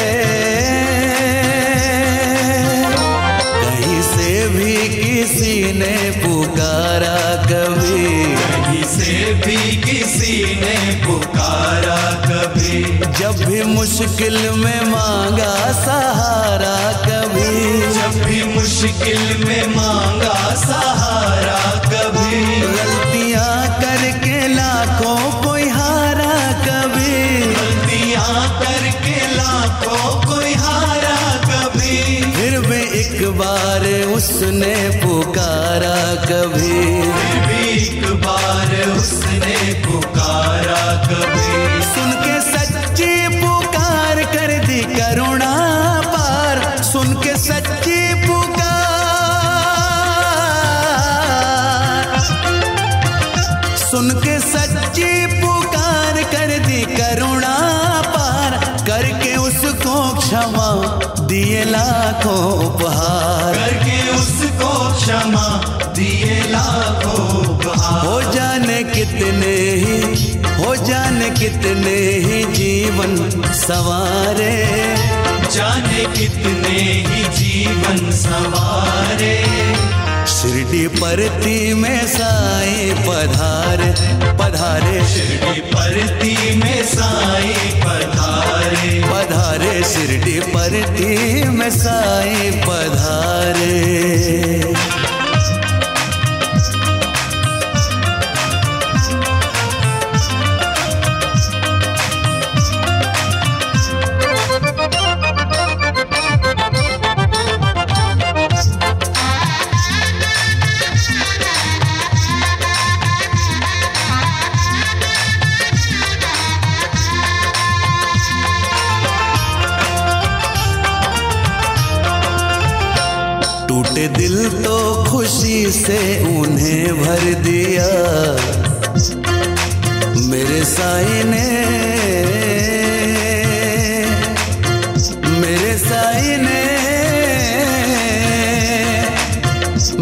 K: कहीं से भी किसी ने पुकारा कभी,
L: कहीं से भी किसी ने पुकारा कभी,
K: जब भी मुश्किल में मांगा सहारा कभी,
L: जब भी मुश्किल में मांगा सहारा कभी,
K: गलतियां करके लाखों कोई हारा कभी,
L: गलतियां करके लाखों कोई हारा कभी,
K: फिर भी एक बार उसने पुकारा कभी,
L: फिर भी एक बार उसने पुकारा कभी,
K: सुन के सच्ची पुकार कर दी करुणा पार, सुन के सच्ची पुकार, सुन के सच्ची पुकार कर दी करुणा पार, करके उसको क्षमा दिए लाखों उपहार,
L: करके उसको क्षमा दिए लाखों उपहार।
K: हो जाने कितने ही, हो जाने कितने ही जीवन सवारे,
L: जाने कितने ही जीवन सवारे,
K: शिरडी परती में साईं पधारे, पधारे
L: शिरडी परती में साईं पधारे,
K: पधारे शिरडी परती में साईं पधारे। से उन्हें भर दिया मेरे साईं ने, मेरे साईं ने,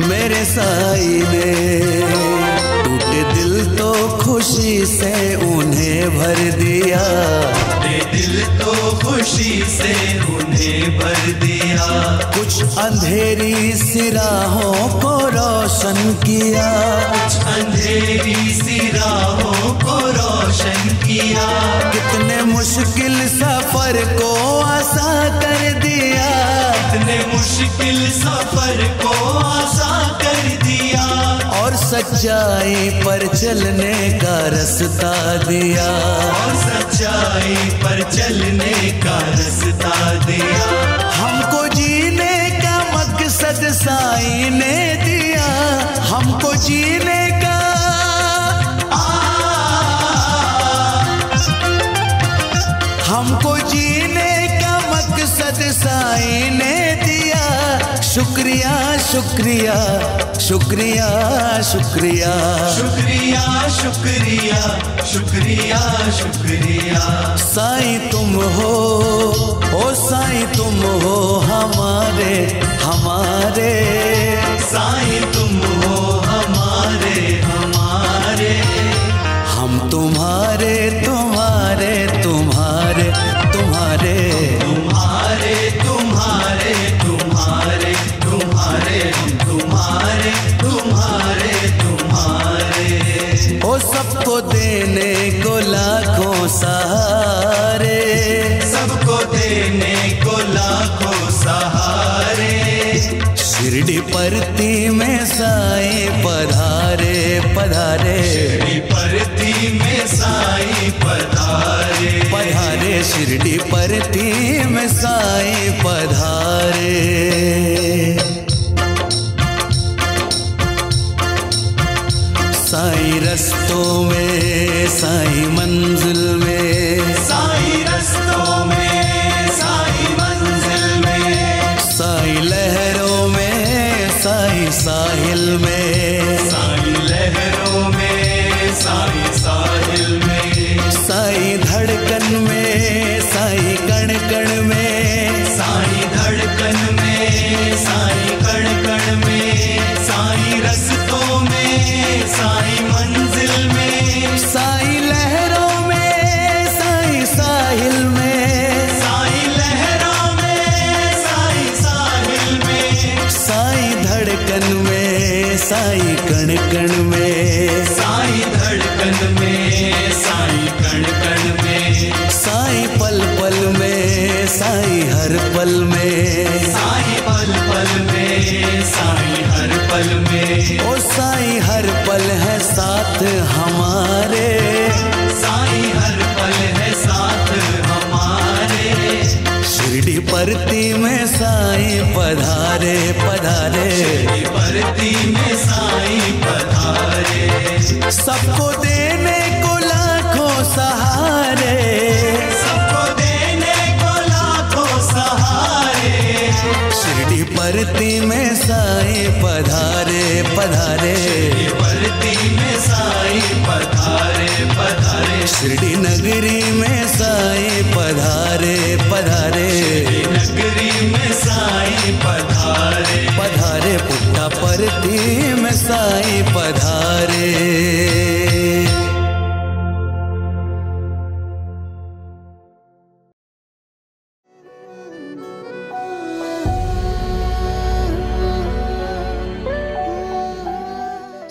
K: मेरे साईं ने। टूटे दिल तो खुशी से उन्हें भर दिया,
L: दिल तो खुशी से उन्हें भर दिया।
K: कुछ अंधेरी सी राहों को रोशन किया,
L: कुछ अंधेरी सी राहों को रोशन किया।
K: कितने मुश्किल सफर को आसान कर दिया,
L: कितने मुश्किल सफर को आसान कर दिया।
K: और सच्चाई पर चलने का रास्ता दिया,
L: और सच्चाई पर चलने का रास्ता दिया।
K: हमको जीने का मकसद साईं ने दिया, हमको जीने का, हमको जीने का मकसद साईं ने दिया। शुक्रिया शुक्रिया शुक्रिया शुक्रिया
L: शुक्रिया शुक्रिया शुक्रिया शुक्रिया।
K: साईं तुम हो, ओ साईं तुम हो हमारे हमारे,
L: साईं तुम हो हमारे हमारे।
K: हम तुम्हारे तुम्हारे तुम्हारे तुम्हारे
L: तुम्हारे तुम्हारे तुम्हारे तुम्हारे हम तुम्हारे तुम्हारे तुम्हारे।
K: ओ सबको देने को लाखों सहारे,
L: सबको देने को लाखों सहारे।
K: शिरडी परती में साईं पधारे पधारे,
L: शिरडी परती में साईं पधारे
K: पधारे, शिरडी परती में साईं पधारे। साईं रस्तों में साईं मंजिल में,
L: साईं रस्तों में साईं मंजिल में।
K: साईं लहरों में साईं साहिल में,
L: साईं लहरों में साईं साहिल में।
K: साईं धड़कन में साईं कण कण में,
L: साईं धड़कन में साईं कण कण में। साईं रस्तों में साईं मंजिल में।
K: साईं लहरों में साईं साहिल में,
L: साईं लहरों में साईं साहिल में।
K: साईं धड़कन में साईं कण कण में,
L: साईं धड़कन में साईं कण कण में।
K: साईं पल पल में साईं हर पल में,
L: साईं पल पल में साईं हर पल में।
K: ओ साईं हर पल है साथ हमारे,
L: साईं हर पल है साथ हमारे।
K: शिरडी परती में साईं पधारे पधारे,
L: शिरडी परती में साईं पधारे।
K: सबको देने को लाखों सहारे,
L: सबको देने को लाखों सहारे।
K: शिरडी परती में साईं पधारे पधारे,
L: शिरडी परती में साईं पधारे पधारे।
K: शिरडी नगरी में साईं पधारे पधारे,
L: शिरडी नगरी में साईं पधारे
K: पधारे। पुट्टा परती में साईं पधारे।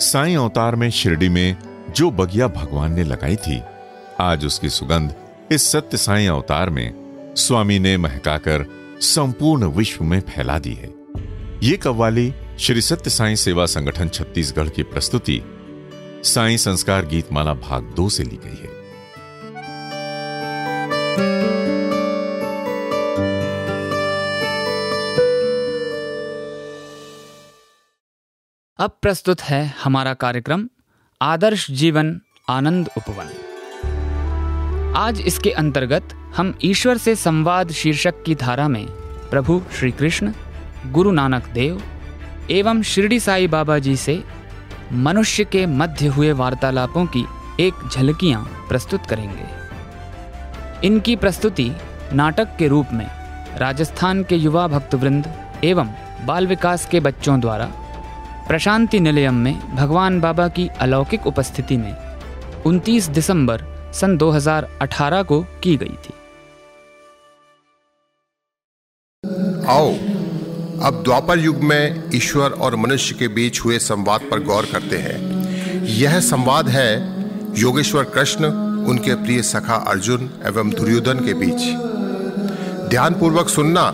J: साईं अवतार में शिरडी में जो बगिया भगवान ने लगाई थी, आज उसकी सुगंध इस सत्य साईं अवतार में स्वामी ने महकाकर संपूर्ण विश्व में फैला दी है। ये कव्वाली श्री सत्य साईं सेवा संगठन छत्तीसगढ़ की प्रस्तुति साईं संस्कार गीतमाला भाग 2 से ली गई है।
C: अब प्रस्तुत है हमारा कार्यक्रम आदर्श जीवन आनंद उपवन। आज इसके अंतर्गत हम ईश्वर से संवाद शीर्षक की धारा में प्रभु श्री कृष्ण, गुरु नानक देव, एवं शिरडी साई बाबा जी से मनुष्य के मध्य हुए वार्तालापों की एक झलकियां प्रस्तुत करेंगे। इनकी प्रस्तुति नाटक के रूप में राजस्थान के युवा भक्तवृंद एवं बाल विकास के बच्चों द्वारा प्रशांति निलयम में भगवान बाबा की अलौकिक उपस्थिति में 29 दिसंबर सन 2018 को की गई थी।
M: आओ अब द्वापर युग में ईश्वर और मनुष्य के बीच हुए संवाद पर गौर करते हैं। यह संवाद है योगेश्वर कृष्ण, उनके प्रिय सखा अर्जुन एवं दुर्योधन के बीच। ध्यानपूर्वक सुनना।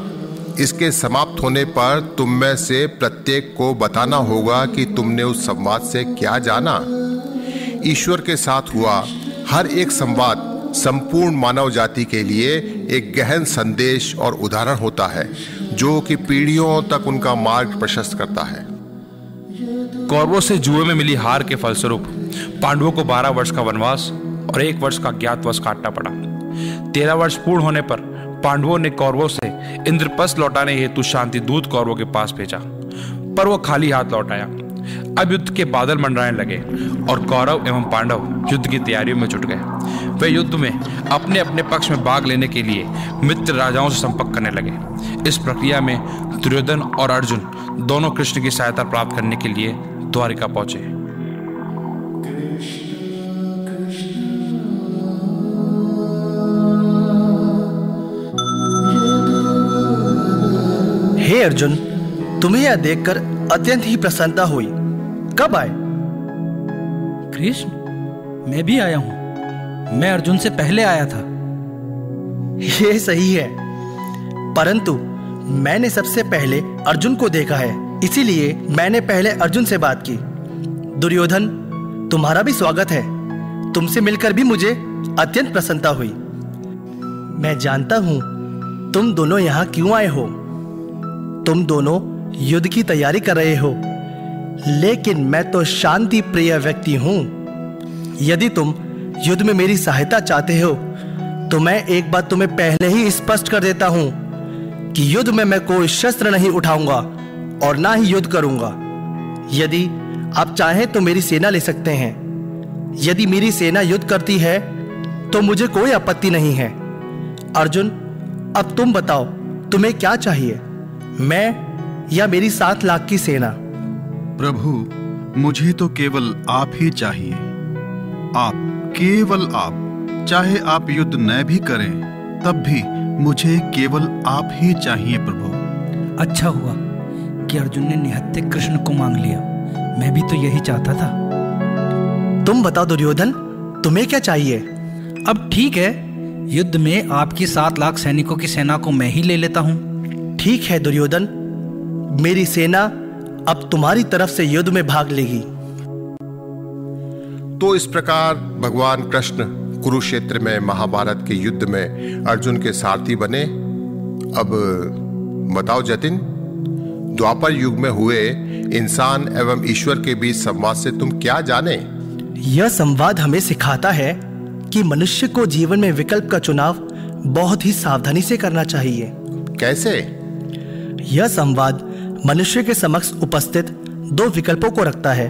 M: इसके समाप्त होने पर तुम में से प्रत्येक को बताना होगा कि तुमने उस संवाद से क्या जाना। ईश्वर के साथ हुआ हर एक संवाद संपूर्ण मानव जाति के लिए एक गहन संदेश और उदाहरण होता है, जो कि पीढ़ियों तक उनका मार्ग प्रशस्त करता है।
N: कौरवों से जुए में मिली हार के फलस्वरूप पांडवों को 12 वर्ष का वनवास और 1 वर्ष का ज्ञातवास काटना पड़ा। 13 वर्ष पूर्ण होने पर पांडवों ने कौरवों से इंद्रप्रस्थ लौटाने हेतु शांति दूत कौरवों के पास भेजा, पर वो खाली हाथ लौट आया। अब युद्ध के बादल मंडराने लगे और कौरव एवं पांडव युद्ध की तैयारियों में जुट गए। वे युद्ध में अपने अपने पक्ष में भाग लेने के लिए मित्र राजाओं से संपर्क करने लगे। इस प्रक्रिया में दुर्योधन और अर्जुन दोनों कृष्ण की सहायता प्राप्त करने के लिए द्वारिका पहुंचे।
O: हे अर्जुन, तुम्हें यह देखकर अत्यंत ही प्रसन्नता हुई। कब आए?
P: कृष्ण, मैं भी आया हूं। मैं अर्जुन से पहले आया था।
O: ये सही है, परंतु मैंने सबसे पहले अर्जुन को देखा है, इसीलिए मैंने पहले अर्जुन से बात की। दुर्योधन, तुम्हारा भी स्वागत है। तुमसे मिलकर भी मुझे अत्यंत प्रसन्नता हुई। मैं जानता हूं तुम दोनों यहाँ क्यों आए हो। तुम दोनों युद्ध की तैयारी कर रहे हो, लेकिन मैं तो शांति प्रिय व्यक्ति हूं। यदि तुम युद्ध में मेरी सहायता चाहते हो तो मैं एक बात तुम्हें पहले ही स्पष्ट कर देता हूं कि युद्ध में मैं कोई शस्त्र नहीं उठाऊंगा और ना ही युद्ध करूंगा। यदि आप चाहें तो मेरी सेना ले सकते हैं। यदि मेरी सेना युद्ध करती है तो मुझे कोई आपत्ति नहीं है। अर्जुन, अब तुम बताओ, तुम्हें क्या चाहिए, मैं या मेरी 7 लाख की सेना?
Q: प्रभु, मुझे तो केवल आप ही चाहिए। आप, केवल आप। चाहे आप युद्ध न भी करें तब भी मुझे केवल आप ही चाहिए प्रभु।
P: अच्छा हुआ कि अर्जुन ने निहत्थे कृष्ण को मांग लिया। मैं भी तो यही चाहता था।
O: तुम बताओ दुर्योधन, तुम्हें क्या चाहिए?
P: अब ठीक है, युद्ध में आपकी 7 लाख सैनिकों की सेना को मैं ही ले लेता हूं।
O: ठीक है दुर्योधन, मेरी सेना अब तुम्हारी तरफ से युद्ध में भाग लेगी।
M: तो इस प्रकार भगवान कृष्ण कुरुक्षेत्र में महाभारत के युद्ध में अर्जुन के सारथी बने। अब बताओ जतिन, द्वापर युग में हुए इंसान एवं ईश्वर के बीच संवाद से तुम क्या जाने?
O: यह संवाद हमें सिखाता है कि मनुष्य को जीवन में विकल्प का चुनाव बहुत ही सावधानी से करना चाहिए।
M: कैसे?
O: यह संवाद मनुष्य के समक्ष उपस्थित 2 विकल्पों को रखता है।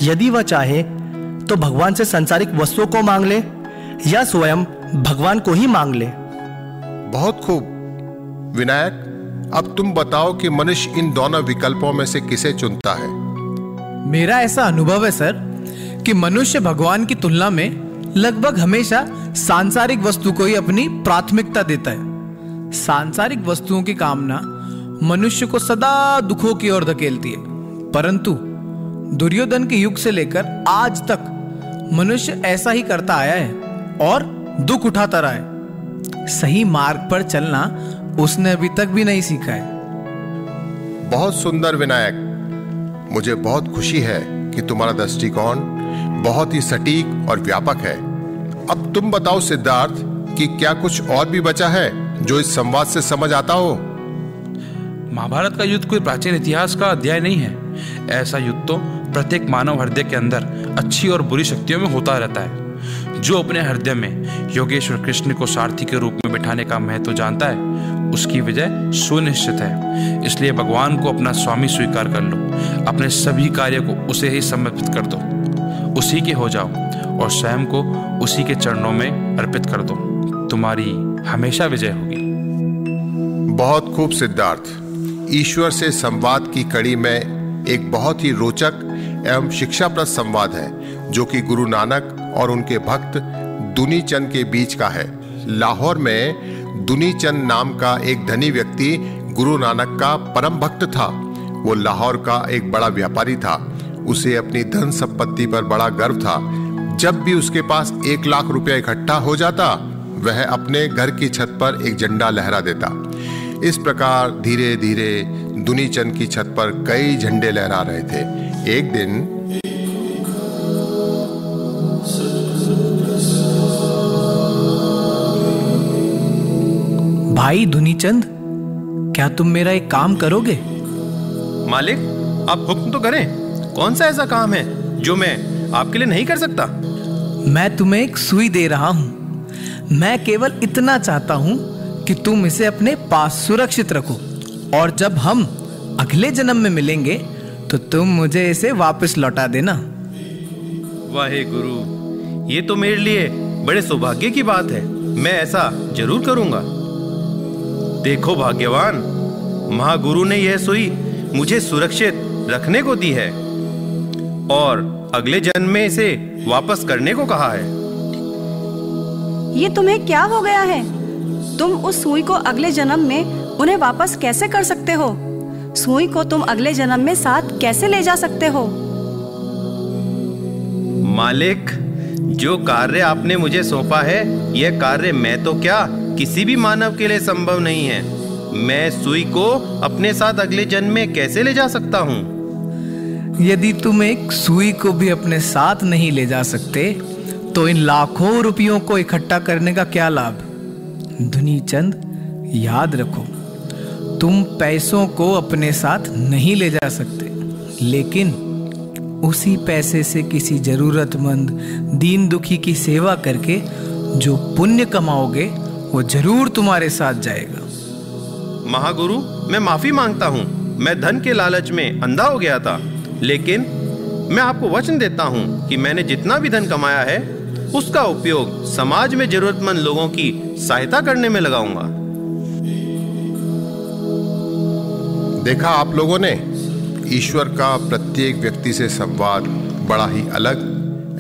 O: यदि वह चाहे तो भगवान से सांसारिक वस्तुओं को मांग ले या स्वयं भगवान को ही मांग ले।
M: बहुत खूब विनायक, अब तुम बताओ कि मनुष्य इन दोनों विकल्पों में से किसे चुनता है?
R: मेरा ऐसा अनुभव है सर कि मनुष्य भगवान की तुलना में लगभग हमेशा सांसारिक वस्तु को ही अपनी प्राथमिकता देता है। सांसारिक वस्तुओं की कामना मनुष्य को सदा दुखों की ओर धकेलती है, परंतु दुर्योधन के युग से लेकर आज तक मनुष्य ऐसा ही करता आया है और दुख उठाता रहा है। सही मार्ग पर चलना उसने अभी तक भी नहीं सीखा है।
M: बहुत सुंदर विनायक, मुझे बहुत खुशी है कि तुम्हारा दृष्टिकोण बहुत ही सटीक और व्यापक है। अब तुम बताओ सिद्धार्थ कि क्या कुछ और भी बचा है जो इस संवाद से समझ आता हो?
N: महाभारत का युद्ध कोई प्राचीन इतिहास का अध्याय नहीं है। ऐसा युद्ध तो प्रत्येक मानव हृदय के अंदर अच्छी और बुरी शक्तियों में होता रहता है। जो अपने हृदय में योगेश्वर कृष्ण को सारथी के रूप में बिठाने का महत्व जानता है उसकी विजय सुनिश्चित है। इसलिए भगवान को अपना स्वामी स्वीकार कर लो, अपने सभी कार्य को उसे ही समर्पित कर दो, उसी के हो जाओ और स्वयं को उसी के चरणों में अर्पित कर दो। तुम्हारी हमेशा विजय होगी।
M: बहुत खूब सिद्धार्थ। ईश्वर से संवाद की कड़ी में एक बहुत ही रोचक एवं शिक्षाप्रद संवाद है जो कि गुरु नानक और उनके भक्त दुनी चंद के बीच का है। लाहौर में दुनी चंद नाम का एक धनी व्यक्ति गुरु नानक का परम भक्त था। वो लाहौर का एक बड़ा व्यापारी था। उसे अपनी धन संपत्ति पर बड़ा गर्व था। जब भी उसके पास 1 लाख रुपया इकट्ठा हो जाता, वह अपने घर की छत पर एक झंडा लहरा देता। इस प्रकार धीरे धीरे दुनी चंद की छत पर कई झंडे लहरा रहे थे। एक दिन
R: भाई दुनीचंद, क्या तुम मेरा एक काम करोगे?
S: मालिक, आप हुक्म तो करें। कौन सा ऐसा काम है जो मैं आपके लिए नहीं कर सकता?
R: मैं तुम्हें एक सुई दे रहा हूं। मैं केवल इतना चाहता हूं कि तुम इसे अपने पास सुरक्षित रखो और जब हम अगले जन्म में मिलेंगे तो तुम मुझे इसे वापस लौटा देना।
S: वाहे गुरु, ये तो मेरे लिए बड़े सौभाग्य की बात है। मैं ऐसा जरूर करूंगा। देखो भाग्यवान, महागुरु ने यह सुई मुझे सुरक्षित रखने को दी है और अगले जन्म में इसे वापस करने को कहा है।
T: ये तुम्हें क्या हो गया है? तुम उस सुई को अगले जन्म में उन्हें वापस कैसे कर सकते हो? सुई को तुम अगले जन्म में साथ कैसे ले जा सकते हो?
S: मालिक, जो कार्य आपने मुझे सौंपा है, यह कार्य मैं तो क्या किसी भी मानव के लिए संभव नहीं है। मैं सुई को अपने साथ अगले जन्म में कैसे ले जा सकता हूँ?
R: यदि तुम एक सुई को भी अपने साथ नहीं ले जा सकते तो इन लाखों रुपयों को इकट्ठा करने का क्या लाभ? दुनीचंद, याद रखो, तुम पैसों को अपने साथ नहीं ले जा सकते, लेकिन उसी पैसे से किसी जरूरतमंद दीन दुखी की सेवा करके जो पुण्य कमाओगे वो जरूर तुम्हारे साथ जाएगा।
S: महागुरु, मैं माफी मांगता हूँ। मैं धन के लालच में अंधा हो गया था, लेकिन मैं आपको वचन देता हूँ कि मैंने जितना भी धन कमाया है उसका उपयोग समाज में जरूरतमंद लोगों की सहायता करने में लगाऊंगा।
M: देखा आप लोगों ने, ईश्वर का प्रत्येक व्यक्ति से संवाद बड़ा ही अलग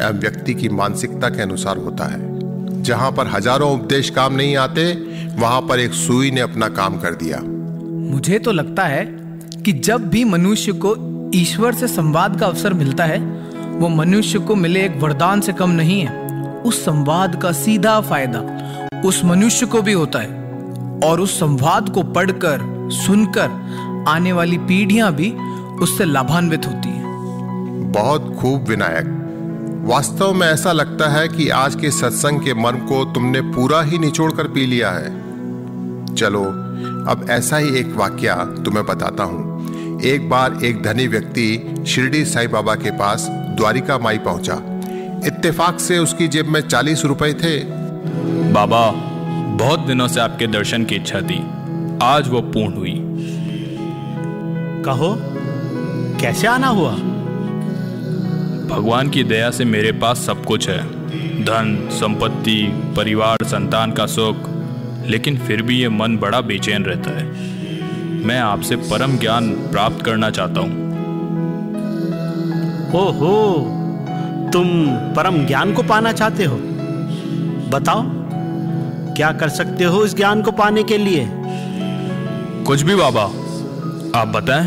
M: एवं व्यक्ति की मानसिकता के अनुसार होता है। जहां पर हजारों उपदेश काम नहीं आते, वहां पर एक सुई ने अपना काम कर दिया।
R: मुझे तो लगता है कि जब भी मनुष्य को ईश्वर से संवाद का अवसर मिलता है, वो मनुष्य को मिले एक वरदान से कम नहीं है। उस संवाद का सीधा फायदा उस मनुष्य को भी होता है और उस संवाद को पढ़कर सुनकर आने वाली पीढ़ियां भी उससे लाभान्वित होती हैं।
M: बहुत खूब विनायक। वास्तव में ऐसा लगता है कि आज के सत्संग के मर्म को तुमने पूरा ही निचोड़ कर पी लिया है। चलो अब ऐसा ही एक वाकया तुम्हें बताता हूँ। एक बार एक धनी व्यक्ति शिरडी साईं बाबा के पास द्वारिका माई पहुंचा। इत्तेफाक से उसकी जेब में 40 रुपए थे।
U: बाबा, बहुत दिनों से आपके दर्शन की इच्छा थी, आज वो पूर्ण हुई।
V: कहो, कैसे आना हुआ?
U: भगवान की दया से मेरे पास सब कुछ है, धन, संपत्ति, परिवार, संतान का सुख, लेकिन फिर भी ये मन बड़ा बेचैन रहता है। मैं आपसे परम ज्ञान प्राप्त करना चाहता हूँ।
V: ओहो, तुम परम ज्ञान को पाना चाहते हो? बताओ, क्या कर सकते हो इस ज्ञान को पाने के लिए?
U: कुछ भी बाबा, आप बताएं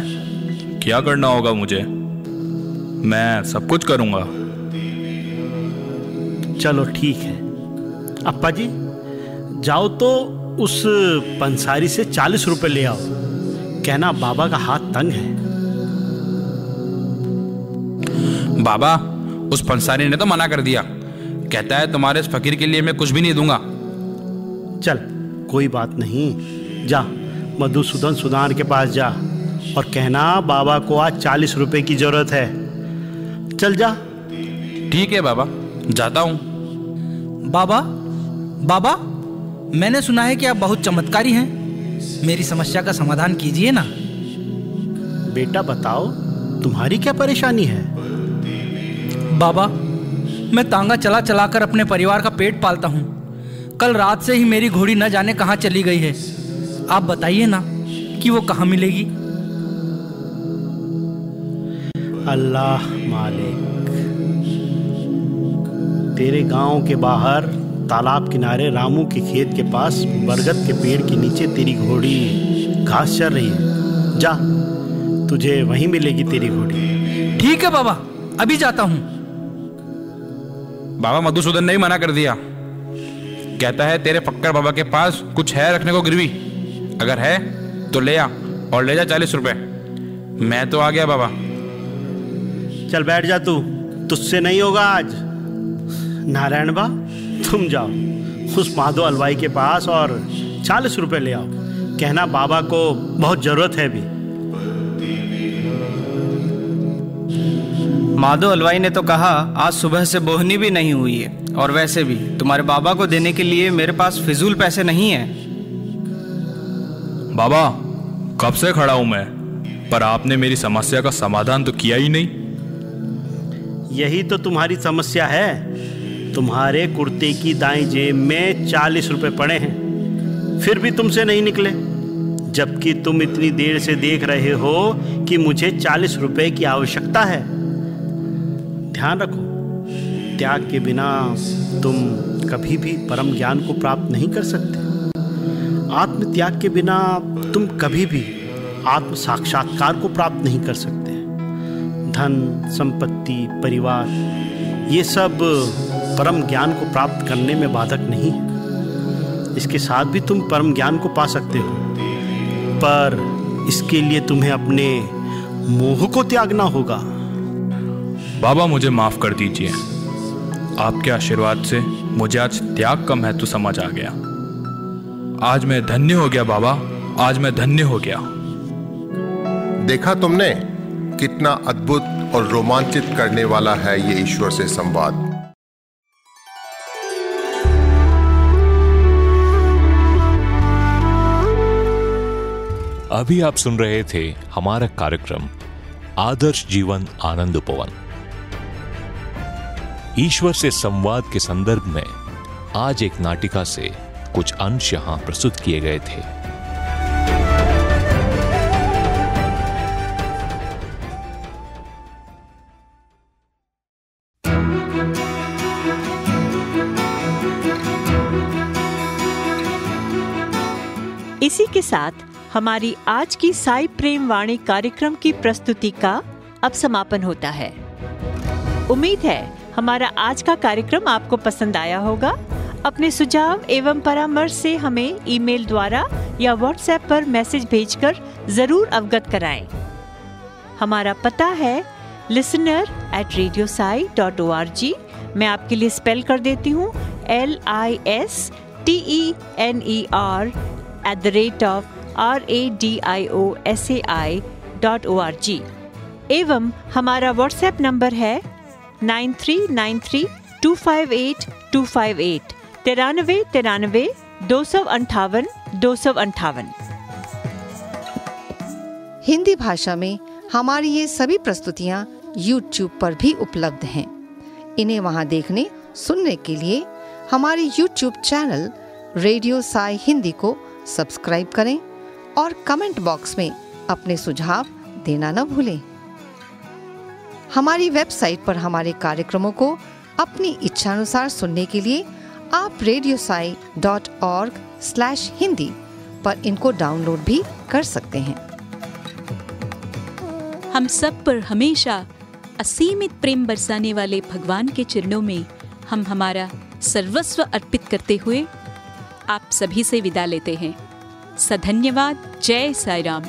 U: क्या करना होगा मुझे, मैं सब कुछ करूंगा।
V: चलो ठीक है। अप्पा जी, जाओ तो उस पंसारी से 40 रुपए ले आओ। कहना बाबा का हाथ तंग है।
N: बाबा, उस पंसारी ने तो मना कर दिया, कहता है तुम्हारे इस फकीर के लिए मैं कुछ भी नहीं दूंगा।
V: चल, कोई बात नहीं, जा मधुसूदन सुनार के पास जा और कहना बाबा को आज 40 रुपए की जरूरत है। चल जा।
N: ठीक है बाबा, जाता हूं।
P: बाबा, बाबा, मैंने सुना है कि आप बहुत चमत्कारी हैं। मेरी समस्या का समाधान कीजिए ना।
V: बेटा बताओ, तुम्हारी क्या परेशानी है?
P: बाबा, मैं तांगा चला चलाकर अपने परिवार का पेट पालता हूँ। कल रात से ही मेरी घोड़ी न जाने कहाँ चली गई है। आप बताइए ना कि वो कहाँ मिलेगी।
V: अल्लाह मालिक, तेरे गांव के बाहर तालाब किनारे रामू के खेत के पास बरगद के पेड़ के नीचे तेरी घोड़ी घास चर रही है। जा, तुझे वहीं मिलेगी तेरी घोड़ी।
P: ठीक है बाबा, अभी जाता हूँ।
N: बाबा मधुसूदन ने ही मना कर दिया। कहता है तेरे फक्कर बाबा के पास कुछ है रखने को गिरवी, अगर है तो ले आ और ले जा 40 रुपए। मैं तो आ गया बाबा।
V: चल बैठ जा, तू तुझसे नहीं होगा आज। नारायण बा, तुम जाओ उस माधव हलवाई के पास और 40 रुपए ले आओ। कहना बाबा को बहुत जरूरत है भी।
D: माधव हलवाई ने तो कहा आज सुबह से बोहनी भी नहीं हुई है, और वैसे भी तुम्हारे बाबा को देने के लिए मेरे पास फिजूल पैसे नहीं है।
U: बाबा, कब से खड़ा हूं मैं, पर आपने मेरी समस्या का समाधान तो किया ही नहीं।
V: यही तो तुम्हारी समस्या है। तुम्हारे कुर्ते की दाईं जेब में 40 रुपए पड़े हैं, फिर भी तुमसे नहीं निकले, जबकि तुम इतनी देर से देख रहे हो कि मुझे 40 रुपए की आवश्यकता है। ध्यान रखो, त्याग के बिना तुम कभी भी परम ज्ञान को प्राप्त नहीं कर सकते। आत्म त्याग के बिना तुम कभी भी आत्म साक्षात्कार को प्राप्त नहीं कर सकते। धन, संपत्ति, परिवार, ये सब परम ज्ञान को प्राप्त करने में बाधक नहीं है। इसके साथ भी तुम परम ज्ञान को पा सकते हो, पर इसके लिए तुम्हें अपने मोह को त्यागना होगा।
U: बाबा, मुझे माफ कर दीजिए। आपके आशीर्वाद से मुझे आज त्याग का महत्व समझ आ गया। आज मैं धन्य हो गया बाबा, आज मैं धन्य हो गया।
M: देखा तुमने कितना अद्भुत और रोमांचित करने वाला है ये ईश्वर से संवाद।
B: अभी आप सुन रहे थे हमारा कार्यक्रम आदर्श जीवन आनंद उपवन। ईश्वर से संवाद के संदर्भ में आज एक नाटिका से कुछ अंश यहां प्रस्तुत किए गए थे।
H: इसी के साथ हमारी आज की साई प्रेम वाणी कार्यक्रम की प्रस्तुति का अब समापन होता है। उम्मीद है हमारा आज का कार्यक्रम आपको पसंद आया होगा। अपने सुझाव एवं परामर्श से हमें ईमेल द्वारा या व्हाट्सएप पर मैसेज भेजकर जरूर अवगत कराएं। हमारा पता है listener@radiosai.org। मैं आपके लिए स्पेल कर देती हूँ, listener@radiosai.org। एवं हमारा व्हाट्सएप नंबर है 9393258258 9393 258 258।
E: हिंदी भाषा में हमारी ये सभी प्रस्तुतियाँ YouTube पर भी उपलब्ध हैं। इन्हें वहाँ देखने सुनने के लिए हमारे YouTube channel radio Sai Hindi को सब्सक्राइब करें और कमेंट बॉक्स में अपने सुझाव देना न भूलें। हमारी वेबसाइट पर हमारे कार्यक्रमों को अपनी इच्छानुसार सुनने के लिए आप radiosai.org/hindi पर इनको डाउनलोड भी कर सकते हैं।
W: हम सब पर हमेशा असीमित प्रेम बरसाने वाले भगवान के चरणों में हम हमारा सर्वस्व अर्पित करते हुए आप सभी से विदा लेते हैं। सधन्यवाद। जय साई राम।